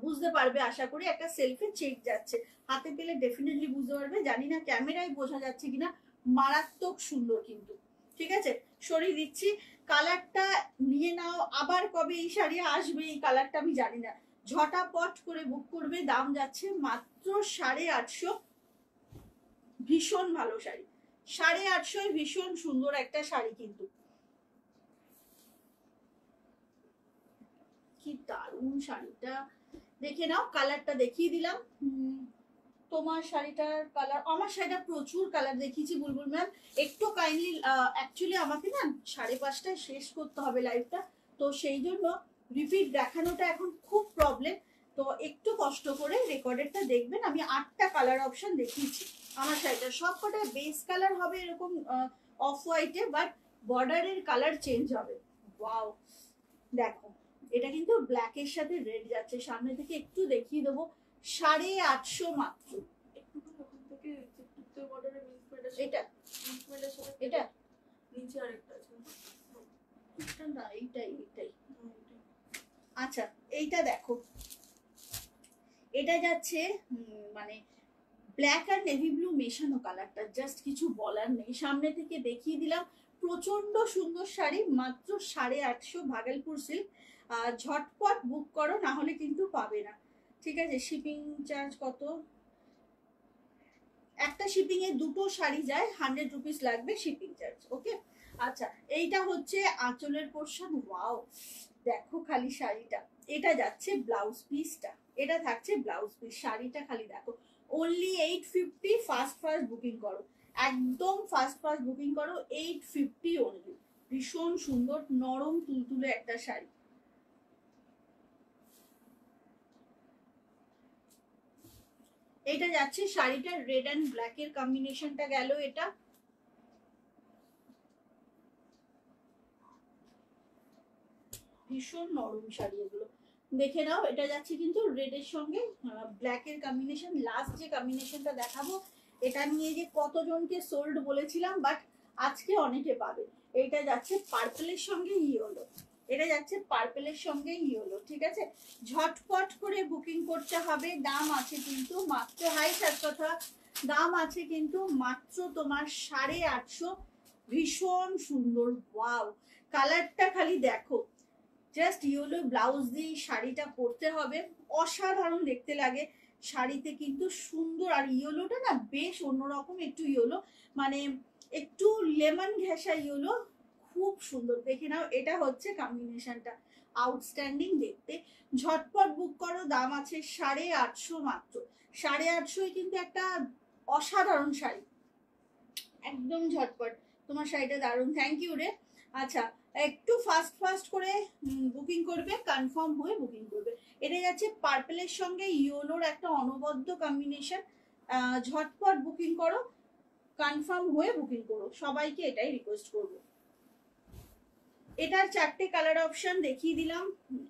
বুঝতে পারবে আশা করি, একটা সেলফে চেক যাচ্ছে, হাতে পেলে ডেফিনেটলি বুঝতে পারবে, জানি না ক্যামেরায় বোঝা যাচ্ছে কিনা, মারাত্মক সুন্দর কিন্তু, ঠিক আছে। সরিয়ে দিচ্ছি, কালারটা নিয়ে নাও, আবার কবে এই শাড়ি আসবে এই কালারটা আমি জানি না, ঝটাপট করে বুক করবে, দাম যাচ্ছে মাত্র 850। ভীষণ ভালো শাড়ি, 850, ভীষণ সুন্দর একটা শাড়ি কিন্তু, কি দারুণ শাড়িটা, দেখে নাও। কালারটা দেখিয়ে দিলাম, তোমার শাড়িটার কালার, আমার শাড়িটা প্রচুর কালার দেখিয়েছি বুলবুল ম্যাম, একটু কাইন্ডলি, অ্যাকচুয়ালি আমাকে না 5:30টায় শেষ করতে হবে লাইভটা, তো সেই জন্য রিপিট দেখানোটা এখন খুব প্রবলেম, তো একটু কষ্ট করে রেকর্ডেডটা দেখবেন। আমি 8টা কালার অপশন দেখিয়েছি আমার শাড়িটা, সব কটা বেস কালার হবে এরকম অফ হোয়াইটে, বাট বর্ডারের কালার চেঞ্জ হবে। ওয়াও, দেখো এটা কিন্তু ব্ল্যাকের সাথে রেড যাচ্ছে, সামনে থেকে একটু দেখিয়ে দেবো, 850 মাত্র। এটা এটা নিচে আরেকটা আছে, না এইটাই এইটাই। আচ্ছা, এইটা দেখো, এটা যাচ্ছে মানে ব্ল্যাক আর নেভি ব্লু মেশানো কালারটা, জাস্ট কিছু বলার নেই, সামনে থেকে দেখিয়ে দিলাম, প্রচন্ড সুন্দর শাড়ি, মাত্র 850 ভাগলপুর সিল্ক। ঝটপট বুক করো, না হলে কিন্তু পাবে না, ঠিক আছে? শিপিং চার্জ কত? একটা শিপিং এ দুটো শাড়ি যায়, 100 রুপিস লাগবে শিপিং চার্জ। ওকে, আচ্ছা এইটা হচ্ছে আঁচলের পোর্শন। ওয়াও, দেখো খালি শাড়িটা, এটা যাচ্ছে ব্লাউজ পিসটা, এটা থাকছে ব্লাউজ পিস। শাড়িটা খালি দেখো, অনলি 850। ফার্স্ট বুকিং করো, একদম ফার্স্ট বুকিং করো, 850 অনলি। ভীষণ সুন্দর নরম তুলতুলে একটা শাড়ি। এটা যাচ্ছে শাড়িটা রেড অ্যান্ড ব্ল্যাক এর কম্বিনেশনটা গেল। এটা ভীষণ নরম শাড়ি, এগুলো দেখে নাও। এটা যাচ্ছে কিন্তু রেড এর সঙ্গে ব্ল্যাক এর কম্বিনেশন। লাস্ট যে কম্বিনেশনটা দেখাবো, এটা নিয়ে যে কতজনকে সোল্ড বলেছিলাম, বাট আজকে অনেকে পাবে। এটা যাচ্ছে পার্পলের সঙ্গে ইয়েলো, এটা যাচ্ছে পার্পলের সঙ্গে ইয়েলো, ঠিক আছে? ঝটপট করে বুকিং করতে হবে। দাম আছে কিন্তু মাত্র, হাই কথা, দাম আছে কিন্তু মাত্র তোমার 850। ভীষণ সুন্দর, ওয়াও, কালারটা খালি দেখো, জাস্ট ইয়েলো ব্লাউজ দিয়ে শাড়িটা পরতে হবে, অসাধারণ দেখতে লাগে। শাড়িতে কিন্তু সুন্দর, আর ইয়েলোটা না বেশ অন্যরকম একটু ইয়েলো, মানে একটু লেমন ঘেঁষা ইয়েলো, খুব সুন্দর। দেখে নাও, এটা হচ্ছে কম্বিনেশনটা, আউটস্ট্যান্ডিং দেখতে। ঝটপট বুক করো, দাম আছে 850 মাত্র। 850 কিন্তু একটা অসাধারণ শাড়ি, একদম ঝটপট। তোমার শাড়িটা দারুণ, থ্যাংক ইউ রে। আচ্ছা, একটু ফাস্ট করে বুকিং করবে, কনফার্ম হয়ে বুকিং করবে। এটা যাচ্ছে পার্পলের সঙ্গে ইয়েলোর একটা অনবদ্য কম্বিনেশন। ঝটপট বুকিং করো, কনফার্ম হয়ে বুকিং করো, সবাইকে এটাই রিকোয়েস্ট করব। এটার 4টে কালার অপশন দেখিয়ে দিলাম,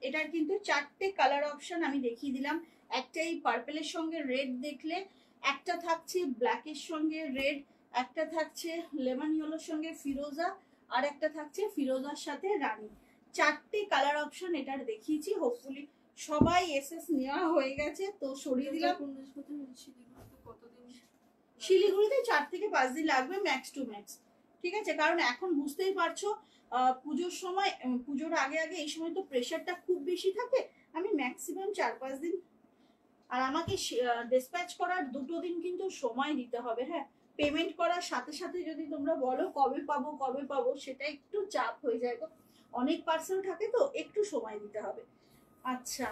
এটার কিন্তু 4টে কালার অপশন আমি দেখিয়ে দিলাম। একটা এই পার্পলের সঙ্গে রেড দেখলে, একটা থাকছে ব্ল্যাকের সঙ্গে রেড, একটা থাকছে লেমন ইয়েলোর সঙ্গে ফিরোজা, আর একটা থাকছে ফিরোজার সাথে রানী। 4টে কালার অপশন এটার দেখিয়েছি। হোপফুলি সবাই এসএস নেওয়া হয়ে গেছে, তো সরিয়ে দিলাম। শিলিগুড়িতে 4 থেকে 5 দিন লাগবে ম্যাক্স টু ম্যাক্স, ঠিক আছে? কারণ এখন বুঝতেই পারছো পুজোর সময়, পুজোর আগে এই সময় তো প্রেশারটা খুব বেশি থাকে। আমি ম্যাক্সিমাম 4-5 দিন, আর আমাকে ডিসপ্যাচ করার 2 দিন কিন্তু সময় দিতে হবে। হ্যাঁ, পেমেন্ট করার সাথে সাথে যদি তোমরা বলো কবে পাবো, সেটা একটু চাপ হয়ে যায়, তো অনেক পার্সেল থাকে, তো একটু সময় দিতে হবে। আচ্ছা,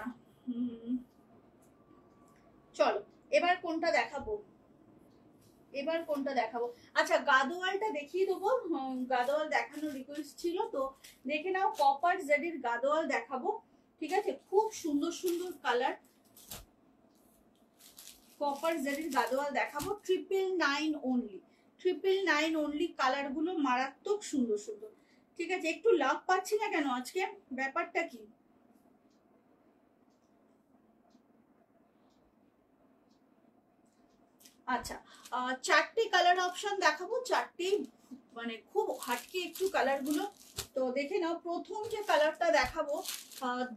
চলো এবার কোনটা দেখাবো, আচ্ছা গাদোয়ালটা দেখিয়ে দেবো। গাদোয়াল দেখানোর রিকোয়েস্ট ছিল, তো দেখে নাও। কপার জেডির গাদোয়াল দেখাবো, ঠিক আছে? খুব সুন্দর সুন্দর কালার, কপার জেডির গাদোয়াল দেখাবো। 999 অনলি, 999 অনলি। কালার গুলো মারাত্মক সুন্দর সুন্দর, ঠিক আছে? একটু লাভ পাচ্ছি না কেন আজকে, ব্যাপারটা কি? আচ্ছা, 4টে কালার অপশন দেখাবো, 4টেই মানে খুব হাটকে একটু কালার গুলো, তো দেখে নাও। প্রথম যে কালারটা দেখাবো,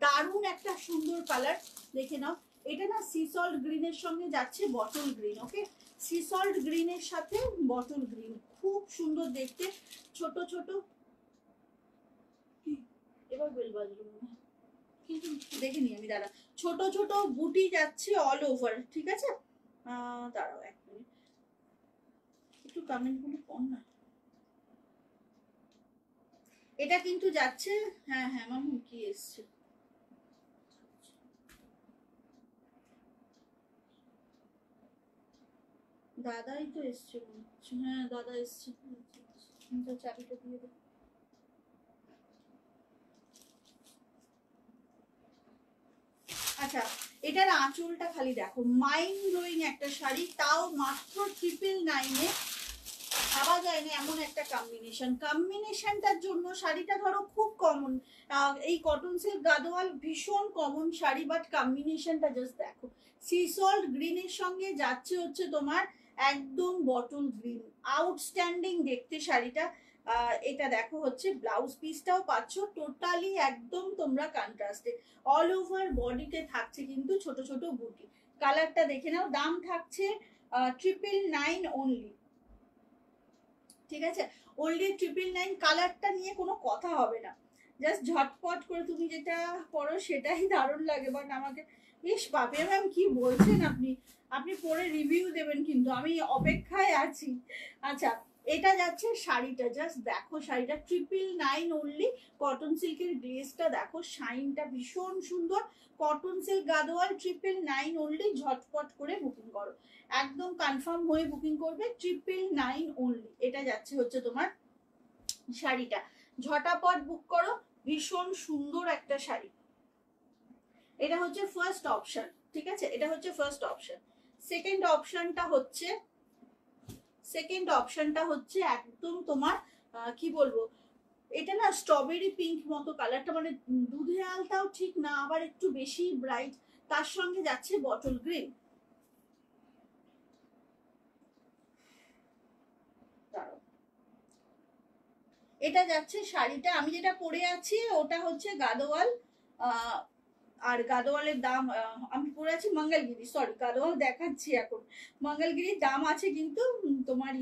দারুণ একটা সুন্দর কালার, দেখে নাও। এটা না সি সল্ট গ্রিনের সঙ্গে যাচ্ছে বটল গ্রিন। ওকে, সি সল্ট গ্রিনের সাথে বটল গ্রিন, খুব সুন্দর দেখতে। ছোট ছোট, এবার বেল বাজলো কিন্তু দেখিনি আমি, দাঁড়া। ছোট ছোট বুটি যাচ্ছে অল ওভার, ঠিক আছে? দাঁড়াও 1 মিনিট, একটু কমেন্ট গুলো পড় না। এটা কিন্তু যাচ্ছে, হ্যাঁ মামু কি এসছে, দাদাই তো এসছে মনে হচ্ছে। হ্যাঁ দাদা এসছে, চাবিটা দিয়ে দেবো। আচ্ছা, এটার আঁচলটা খালি দেখো, মাইন্ড ব্লোয়িং একটা শাড়ি, তাও মাত্র 999-এ। ভাবা যায় না এমন একটা কম্বিনেশনটার জন্য শাড়িটা ধরো খুব কমন। এই কটন সিল্ক গাদোয়াল ভীষণ কমন শাড়ি, বাট কম্বিনেশনটা জাস্ট দেখো। সি সল্ট গ্রিনের সঙ্গে যাচ্ছে হচ্ছে তোমার একদম বটল গ্রিন, আউটস্ট্যান্ডিং দেখতে শাড়িটা। এটা দেখো হচ্ছে ব্লাউজ পিসটাও পাচ্ছ টোটালি একদম তোমরা কন্ট্রাস্টে। অল ওভার বডিতে থাকছে কিন্তু ছোট ছোট বুটি। কালারটা দেখে নাও। দাম থাকছে 999 অনলি। ঠিক আছে, অনলি 999। কালারটা নিয়ে কোনো কথা হবে না, জাস্ট ঝটপট করে তুমি যেটা পরো সেটাই দারুণ লাগে। বাট আমাকে ইস বাপে ম্যাম কি বলছেন আপনি, আপনি পরে রিভিউ দেবেন কিন্তু আমি অপেক্ষায় আছি। আচ্ছা, এটা যাচ্ছে শাড়িটা, জাস্ট দেখো শাড়িটা 999 অনলি। কটন সিল্কের গ্লেজটা দেখো, শাইনটা ভীষণ সুন্দর। Cotton silk Gadwal 999 only. ঝটপট করে বুকিং করো, একদম কনফার্ম হয়ে বুকিং করবে। 999 অনলি। এটা যাচ্ছে হচ্ছে তোমার শাড়িটা, ঝটাপট বুক করো, ভীষণ সুন্দর একটা শাড়ি। এটা হচ্ছে ফার্স্ট অপশন, ঠিক আছে, এটা হচ্ছে ফার্স্ট অপশন। সেকেন্ড অপশনটা হচ্ছে একদম তোমার কি বলবো, এটা না স্ট্রবেরি পিঙ্ক মতো কালারটা, মানে দুধে আলতাও ঠিক না, আবার একটু বেশি ব্রাইট। তার সঙ্গে যাচ্ছে বটল গ্রিন। এটা যাচ্ছে শাড়িটা, আমি যেটা পরে আছি ওটা হচ্ছে গাদোয়াল। আর গাদোয়ালের দাম, আমি পরে আছি মঙ্গলগিরি, সরি গাদোয়াল দেখাচ্ছি এখন। মঙ্গলগিরির দাম আছে কিন্তু তোমার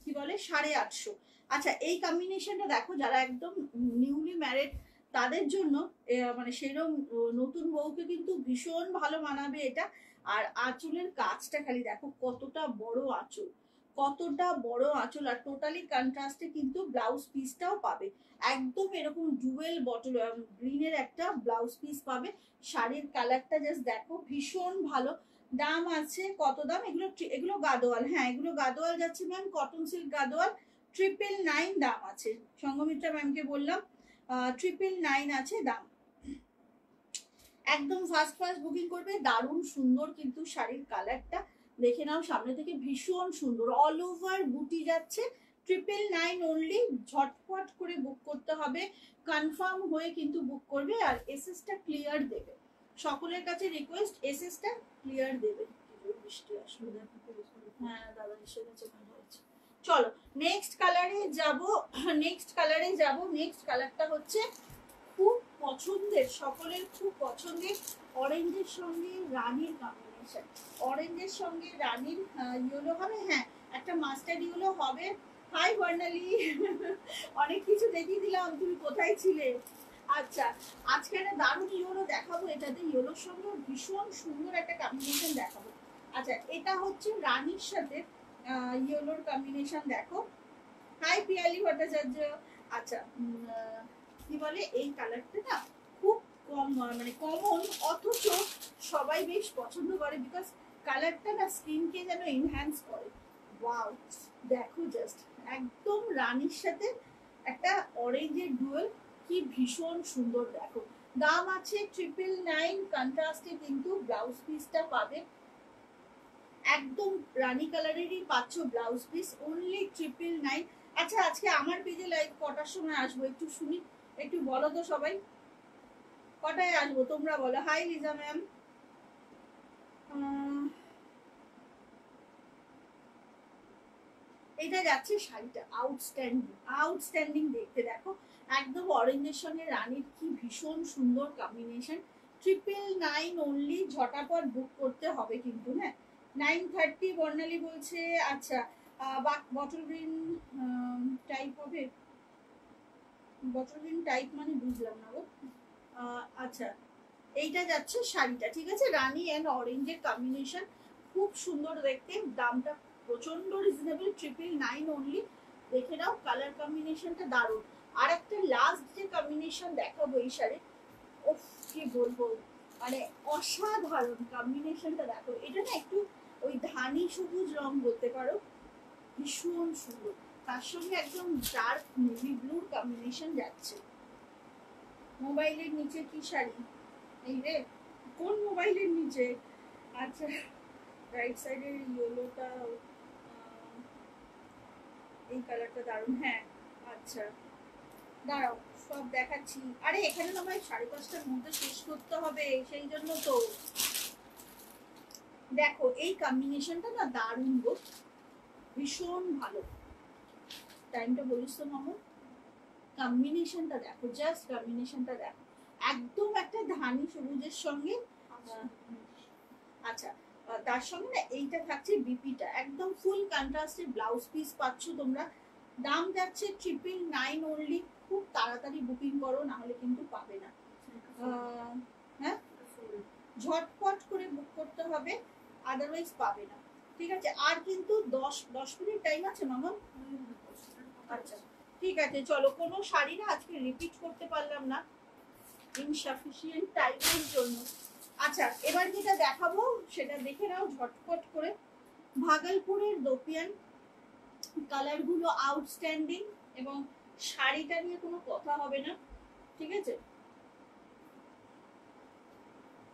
কি বলে 850। আচ্ছা, এই কম্বিনেশনটা দেখো, যারা একদম নিউলি ম্যারেড তাদের জন্য মানে সেরকম নতুন বউকে কিন্তু ভীষণ ভালো মানাবে এটা। আর আঁচলের কাজটা খালি দেখো, কতটা বড় আঁচল, কতটা বড় আঁচল। আর টোটালি কন্ট্রাস্টে কিন্তু ব্লাউজ পিসটাও পাবে, একদম এরকম ডুয়েল বটল গ্রিনের একটা ব্লাউজ পিস পাবে। শাড়ির কালারটা জাস্ট দেখো, ভীষণ ভালো। দাম আছে কত দাম, এগুলো গাদোয়াল, হ্যাঁ এগুলো গাদোয়াল যাচ্ছে ম্যাম, কটন সিল্ক গাদোয়াল 999 দাম আছে। সঙ্গমিত্রা ম্যামকে বললাম 999 আছে দাম। একদম ফার্স্ট বুকিং করবে। দারুণ সুন্দর কিন্তু শাড়ির কালারটা দেখে নাও সামনে থেকে, ভীষণ সুন্দর। অল ওভার বুটি যাচ্ছে 999 অনলি। ঝটপট করে বুক করতে হবে, কনফার্ম হয়ে কিন্তু বুক করবে। আর এসএসটা ক্লিয়ার দেবে, সকলের কাছে রিকোয়েস্ট এসএসটা ক্লিয়ার দেবে। বৃষ্টি আসলে হ্যাঁ দাদা এসে গেছে, ভালো হচ্ছে। চলো নেক্সট কালারে যাব, নেক্সট কালারটা হচ্ছে খুব পছন্দের, সকলের খুব পছন্দের, অরেঞ্জের সঙ্গে রানীর কম্বিনেশন। অরেঞ্জের সঙ্গে রানীর ইয়েলো হবে, হ্যাঁ একটা মাস্টার্ড ইয়েলো হবে। হাই বর্ণালী, অনেক কিছু দেখিয়ে দিলাম, তুমি কোথায় ছিলে? আচ্ছা, আজকে একটা দারুণ ইয়েলো দেখাবো, এটাতে ইয়েলোর সঙ্গে ভীষণ সুন্দর একটা কম্বিনেশন দেখাবো। আচ্ছা, এটা হচ্ছে রানীর সাথে ইয়েলোর কম্বিনেশন দেখো। হাই পিয়ালি ভট্টাচার্য। আচ্ছা, কি বলে এই কালারটা না খুব কম, মানে কমন, অথচ সবাই বেশ পছন্দ করে, বিকজ কালারটা না স্কিনকে যেন এনহ্যান্স করে। ওয়াও, দেখো জাস্ট একদম রানীর সাথে একটা অরেঞ্জের ডুয়েল, কি ভীষণ সুন্দর দেখো। দাম আছে 999, কন্ট্রাস্টে কিন্তু ব্লাউজ পিসটা পাবে, একদম রানী কালারেরই পাচ্ছ ব্লাউজ পিস, অনলি 999। আচ্ছা, আজকে আমার পেজে লাইভ কটার সময় আসবো একটু শুনি, একটু বলো তো সবাই কটায় আসবো, তোমরা বলো। Hi Liza ma'am. এটা যাচ্ছে শাড়িটা, আউটস্ট্যান্ডিং দেখতে দেখো, একদম অরেঞ্জের সঙ্গে রানীর কি ভীষণ সুন্দর কম্বিনেশন। 999 অনলি, ঝটাপট বুক করতে হবে কিন্তু, হ্যাঁ 930 বর্ণালী বলছে। আচ্ছা, বটল গ্রিন টাইপ হবে, বটল গ্রিন টাইপ মানে বুঝলাম না গো। আচ্ছা, এইটা যাচ্ছে শাড়িটা, ঠিক আছে, রানী অ্যান্ড অরেঞ্জের কম্বিনেশন, খুব সুন্দর দেখতে। দামটা প্রচন্ড রিজনেবল, 999 অনলি। দেখে নাও কালার কম্বিনেশনটা দারুণ। আর একটা লাস্ট যে কম্বিনেশন দেখাবো এই শাড়ি, ও কি বলবো, মানে অসাধারণ কম্বিনেশনটা দেখো। এটা না একটু ওই ধানি সবুজ রং বলতে পারো, ভীষণ সুন্দর। তার সঙ্গে একদম ডার্ক নেভি ব্লুর কম্বিনেশন যাচ্ছে। মোবাইলের নিচে কি শাড়ি, এই রে কোন মোবাইলের নিচে? আচ্ছা, রাইট সাইডের ইয়েলোটা, এই কালারটা দারুণ, হ্যাঁ। আচ্ছা দাঁড়াও সব দেখাচ্ছি, আরে এখানে তো আমায় 5:30টার মধ্যে শেষ করতে হবে, সেই জন্য তো। দেখো এই কম্বিনেশনটা না দারুণ গো, ভীষণ ভালো। টাইমটা বলিস তো মামু, কম্বিনেশনটা দেখো, জাস্ট কম্বিনেশনটা দেখো, একদম একটা ধানি সবুজের সঙ্গে। আচ্ছা, তার সঙ্গে না এইটা থাকছে বিপিটা, একদম ফুল কন্ট্রাস্টে ব্লাউজ পিস পাচ্ছ তোমরা। দাম যাচ্ছে 999 অনলি। খুব তাড়াতাড়ি বুকিং করো, না হলে কিন্তু পাবে না। হ্যাঁ, ঝটপট করে বুক করতে হবে, আদারওয়াইজ পাবে না। ঠিক আছে, আর কিন্তু 10 মিনিট টাইম আছে মামা। আচ্ছা ঠিক আছে, চলো। কোনো শাড়ি না আজকে রিপিট করতে পারলাম না ইনসাফিসিয়েন্ট টাইমের জন্য। আচ্ছা, এবার যেটা দেখাবো সেটা দেখে নাও ঝটপট করে। ভাগলপুরের দোপিয়ান, কালার গুলো আউটস্ট্যান্ডিং, এবং শাড়িটা নিয়ে কোনো কথা হবে না। ঠিক আছে,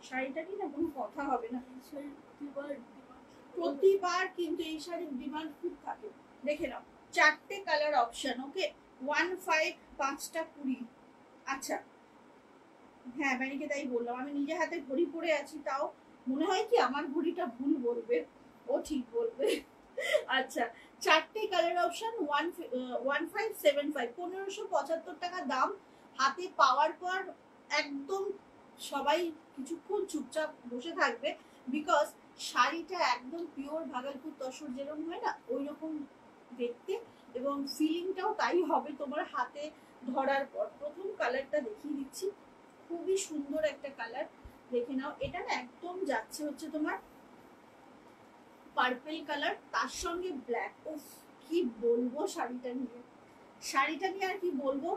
শাড়িটা নিয়ে না কোনো কথা হবে না। প্রতিবার কিন্তু এই শাড়ির ডিমান্ড খুব থাকে। দেখে নাও, 4টে কালার অপশন। ওকে, 15, 5টা 20। আচ্ছা হ্যাঁ, ম্যানিকে তাই বললাম, আমি নিজে হাতে ঘড়ি পরে আছি, তাও মনে হয় কি আমার ঘড়িটা ভুল বলবে, ও ঠিক বলবে। আচ্ছা, 4টে কালার অপশন, 1575, 1575 টাকা দাম। হাতে পাওয়ার পর একদম সবাই কিছুক্ষণ চুপচাপ বসে থাকবে, বিকজ শাড়িটা একদম পিওর ভাগলপুর তসর যেরকম হয় না ওই রকম দেখতে, এবং ফিলিংটাও তাই হবে তোমার হাতে ধরার পর। প্রথম কালারটা দেখিয়ে দিচ্ছি, খুবই সুন্দর একটা কালার, দেখে নাও। এটা না একদম যাচ্ছে হচ্ছে তোমার পার্পল কালার, তার সঙ্গে ব্ল্যাক। উফ, কি বলবো শাড়িটা নিয়ে, শাড়িটা নিয়ে আর কি বলবো।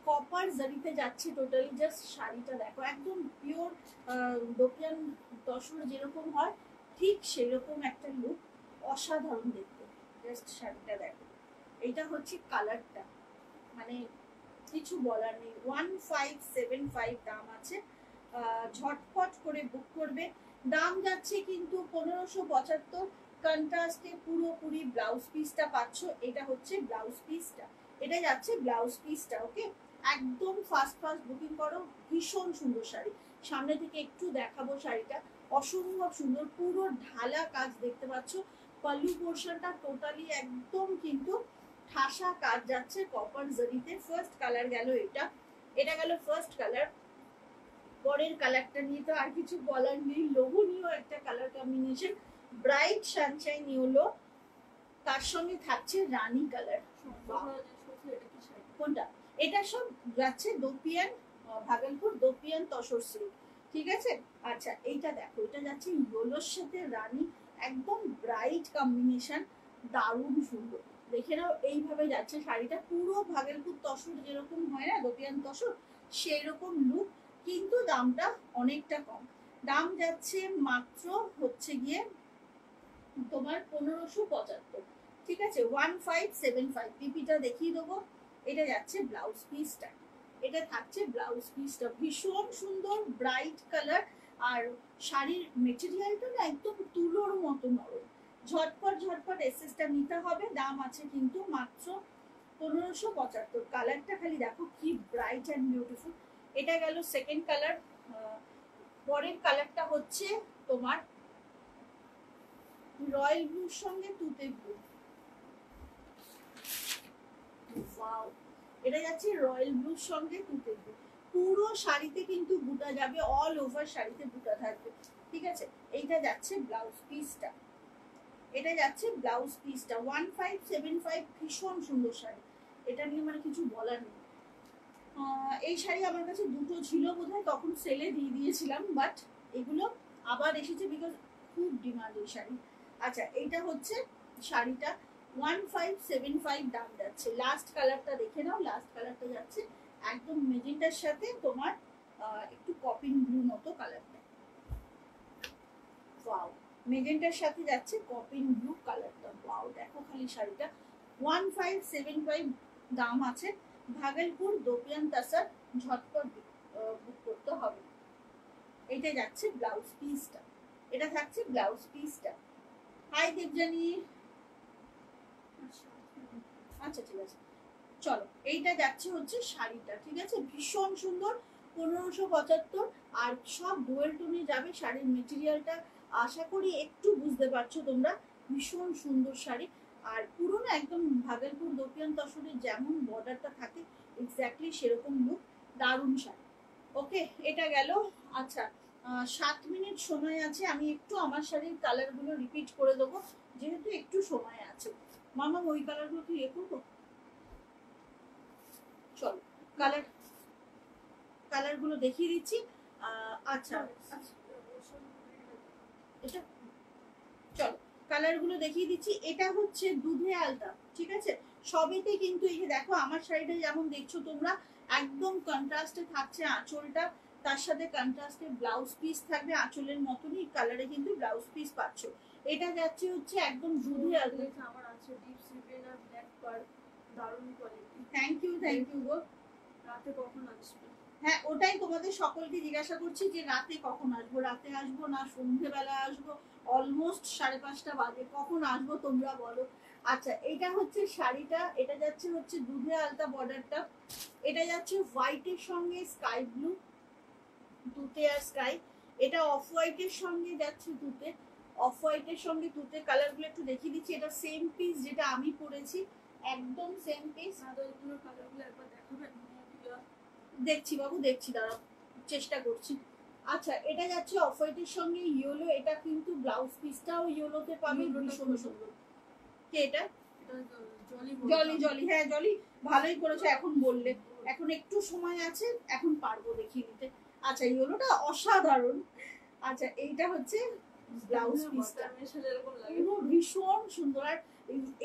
কপার জারিতে যাচ্ছে টোটালি, জাস্ট শাড়িটা দেখো, একদম পিওর দোপিয়ান তসর যেরকম হয় ঠিক সেরকম একটা লুক, অসাধারণ দেখতে। জাস্ট শাড়িটা দেখো, এইটা হচ্ছে কালারটা, মানে কিছু বলার নেই। 1575 দাম আছে, ঝটপট করে বুক করবে। দাম যাচ্ছে কিন্তু 1575, কন্ট্রাস্টে পুরোপুরি ব্লাউজ পিসটা পাচ্ছ। এটা হচ্ছে ব্লাউজ পিসটা, এটা যাচ্ছে ব্লাউজ পিসটা। ওকে, একদম ফাস্ট বুকিং করো। ভীষণ সুন্দর শাড়ি, সামনে থেকে একটু দেখাবো শাড়িটা, অসম্ভব সুন্দর, পুরো ঢালা কাজ দেখতে পাচ্ছ। পল্লু পোর্শনটা টোটালি একদম কিন্তু ঠাসা কাজ যাচ্ছে কপার জরিতে। ফার্স্ট কালার গেল এটা, এটা গেল ফার্স্ট কালার। পরের কালারটা নিয়ে তো আর কিছু বলার নেই, লোভনীয় একটা colour combination, bright Sunshine yellow, তার সঙ্গে থাকছে রানী কালার। কোনটা? এটা সব যাচ্ছে dupion, Bhagalpur dupion tussar silk. ঠিক আছে, আচ্ছা এইটা দেখো, এটা যাচ্ছে ইয়েলোর সাথে রানী, একদম ব্রাইট কম্বিনেশন, দারুণ সুন্দর। দেখে নাও, এইভাবে যাচ্ছে শাড়িটা, পুরো ভাগলপুর তসর যেরকম হয় না দোপিয়ান তসর, সেই রকম লুক, কিন্তু দামটা অনেকটা কম। দাম যাচ্ছে মাত্র হচ্ছে গিয়ে তোমার 1575। ঠিক আছে, 1575। পিপিটা দেখিয়ে দেবো, এটা যাচ্ছে ব্লাউজ পিসটা, এটা থাকছে ব্লাউজ পিসটা, ভীষণ সুন্দর ব্রাইট কালার। আর শাড়ির মেটেরিয়ালটা না একদম তুলোর মতো নরম। ঝটপট এসএসটা নিতে হবে। দাম আছে কিন্তু মাত্র 1575। কালারটা খালি দেখো কি ব্রাইট অ্যান্ড বিউটিফুল। এটা গেল সেকেন্ড কালার। পরের কালারটা হচ্ছে তোমার রয়্যাল ব্লুর সঙ্গে তুতে ব্লু। ওয়াও, এটা যাচ্ছে রয়্যাল ব্লুর সঙ্গে তুতে ব্লু। পুরো শাড়িতে কিন্তু বুটা যাবে, অল ওভার শাড়িতে বুটা থাকবে। ঠিক আছে, এইটা যাচ্ছে ব্লাউজ পিসটা, এটা যাচ্ছে ব্লাউজ পিসটা। 1575, ভীষণ সুন্দর শাড়ি, এটা নিয়ে মানে কিছু বলার নেই। এই শাড়ি আমার কাছে দুটো ছিল বোধহয়, তখন সেলে দিয়ে দিয়েছিলাম, বাট এগুলো আবার এসেছে বিকজ খুব ডিমান্ড এই শাড়ি। আচ্ছা, এইটা হচ্ছে শাড়িটা, 1575 দাম যাচ্ছে। লাস্ট কালারটা দেখে নাও, লাস্ট কালারটা যাচ্ছে একদম মেজেন্টার সাথে তোমার একটু কপিং ব্লু মতো কালারটা। ওয়াও, মেজেন্টার সাথে যাচ্ছে কপিং ব্লু কালারটা। ওয়াও, দেখো খালি শাড়িটা, 1575 দাম আছে। ভাগলপুর দোপিয়ান তাসার, ঝটপট বুক করতে হবে। এটা যাচ্ছে ব্লাউজ পিসটা, এটা থাকছে ব্লাউজ পিসটা। হাই দেবজানি। আচ্ছা ঠিক আছে, চলো। এইটা যাচ্ছে হচ্ছে শাড়িটা। ঠিক আছে, ভীষণ সুন্দর, 1575। আর সব ডুয়েল টোনে যাবে শাড়ির মেটেরিয়ালটা, আশা করি একটু বুঝতে পারছো তোমরা। ভীষণ সুন্দর শাড়ি, আর পুরো না একদম ভাগলপুর দোপিয়ান তসরের যেমন বর্ডারটা থাকে এক্স্যাক্টলি সেরকম লুক, দারুণ শাড়ি। ওকে, এটা গেল। আচ্ছা, 7 মিনিট সময় আছে। আমি একটু আমার শাড়ির কালারগুলো রিপিট করে দেবো যেহেতু একটু সময় আছে। মামা ওই কালারগুলো তুই ইয়ে করবো, চল কালারগুলো দেখিয়ে দিচ্ছি। আচ্ছা এটা চলো কালারগুলো দেখিয়ে দিচ্ছি। এটা হচ্ছে দুধে আলতা, ঠিক আছে। সবেতে কিন্তু এই যে দেখো আমার শাড়িটা যেমন দেখছো তোমরা একদম কন্ট্রাস্টে থাকছে আঁচলটা, তার সাথে কন্ট্রাস্টে ব্লাউজ পিস থাকবে আঁচলের মতনই কালারে কিন্তু ব্লাউজ পিস পাচ্ছ। এটা যাচ্ছে হচ্ছে একদম দুধে আলতা। আমার আছে ডিপ সি গ্রিন আর ব্ল্যাক পার, দারুণ কোয়ালিটি। Thank you go. রাতে কখন আসবে? হ্যাঁ ওটাই তোমাদের সকলকে জিজ্ঞাসা করছি যে রাতে কখন আসবো, রাতে আসবো না সন্ধ্যেবেলা আসবো, অলমোস্ট 5:30 বাজে, কখন আসবো তোমরা বলো। আচ্ছা এটা হচ্ছে শাড়িটা, এটা যাচ্ছে হচ্ছে দুধে আলতা বর্ডারটা, এটা যাচ্ছে হোয়াইটের সঙ্গে স্কাই ব্লু, তুতে আর স্কাই। এটা অফ হোয়াইটের সঙ্গে যাচ্ছে তুতে, অফ হোয়াইটের সঙ্গে তুতে। কালারগুলো একটু দেখিয়ে দিচ্ছি, এটা সেম পিস যেটা আমি পরেছি, একদম সেম পিস। ওইগুলো কালারগুলো একবার দেখাবেন? দেখছি বাবু দেখছি, দাঁড়াও চেষ্টা করছি। আচ্ছা এটা যাচ্ছে অফ হোয়াইটের সঙ্গে ইয়েলো, এটা কিন্তু ব্লাউজ পিসটাও ইয়েলোতে পাবে, ভীষণ সুন্দর। কে এটা? জলি হ্যাঁ জলি ভালোই করেছো এখন বললে, এখন একটু সময় আছে এখন পারবো দেখিয়ে দিতে। আচ্ছা ইয়েলোটা অসাধারণ। আচ্ছা এইটা হচ্ছে ব্লাউজ পিসটা, পুরো ভীষণ সুন্দর। আর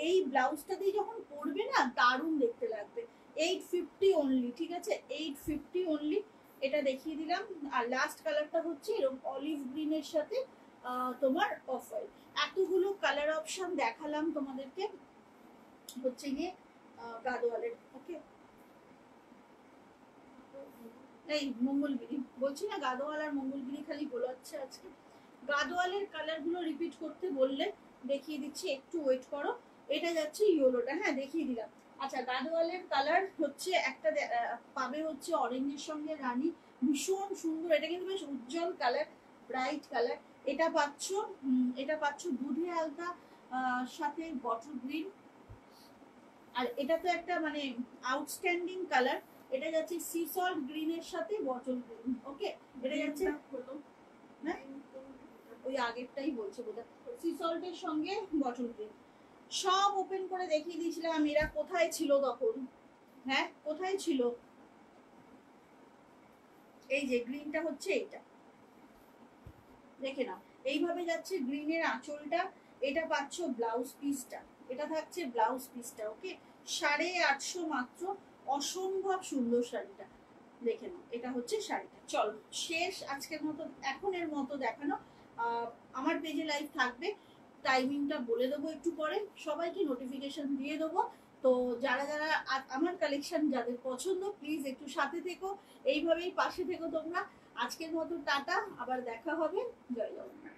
এই ব্লাউজটা দিয়ে যখন পরবে না দারুণ দেখতে লাগবে। 850 অনলি, ঠিক আছে 850 অনলি। এটা দেখিয়ে দিলাম। আর লাস্ট কালারটা হচ্ছে এরকম অলিভ গ্রিনের সাথে তোমার অফ হোয়াইট। এতগুলো কালার অপশন দেখালাম তোমাদেরকে হচ্ছে গিয়ে গাদোয়ালের। ওকে এই মঙ্গলগিরি বলছি না, গাদোয়াল আর মঙ্গলগিরি খালি গোলাচ্ছে আজকে। গাদোয়ালের কালারগুলো রিপিট করতে বললে দেখিয়ে দিচ্ছি, একটু ওয়েট করো। এটা যাচ্ছে ইয়েলোটা, হ্যাঁ দেখিয়ে দিলাম। আচ্ছা গাদোয়ালের কালার হচ্ছে একটা পাবে হচ্ছে অরেঞ্জের সঙ্গে রানী, ভীষণ সুন্দর। এটা কিন্তু বেশ উজ্জ্বল কালার, ব্রাইট কালার। এটা পাচ্ছ দুধে আলতা সাথে বটল গ্রিন। আর এটা তো একটা মানে আউটস্ট্যান্ডিং কালার, এটা যাচ্ছে সি সল্ট গ্রিনের সাথে বটল গ্রিন। ওকে এটা যাচ্ছে ওই আগেরটাই বলছে বোধহয়, সি সল্টের সঙ্গে বটল গ্রিন। সব ওপেন করে দেখিয়ে দিয়েছিলাম, এরা কোথায় ছিল তখন? হ্যাঁ কোথায় ছিল? এই যে গ্রিনটা হচ্ছে এইটা, দেখে নাও এইভাবে যাচ্ছে গ্রিনের আঁচলটা। এটা পাচ্ছ ব্লাউজ পিসটা, এটা থাকছে ব্লাউজ পিসটা। ওকে 850 মাত্র, অসম্ভব সুন্দর শাড়িটা, দেখে নাও এটা হচ্ছে শাড়িটা। চলো শেষ আজকের মতো, এখনের মতো দেখানো। আমার পেজে লাইভ থাকবে, টাইমিংটা বলে দেবো একটু পরে, সবাইকে নোটিফিকেশন দিয়ে দেবো। তো যারা যারা আমার কালেকশন যাদের পছন্দ প্লিজ একটু সাথে থেকো, এইভাবেই পাশে থেকো তোমরা। আজকের মতো টাটা, আবার দেখা হবে, জয় জগন্নাথ।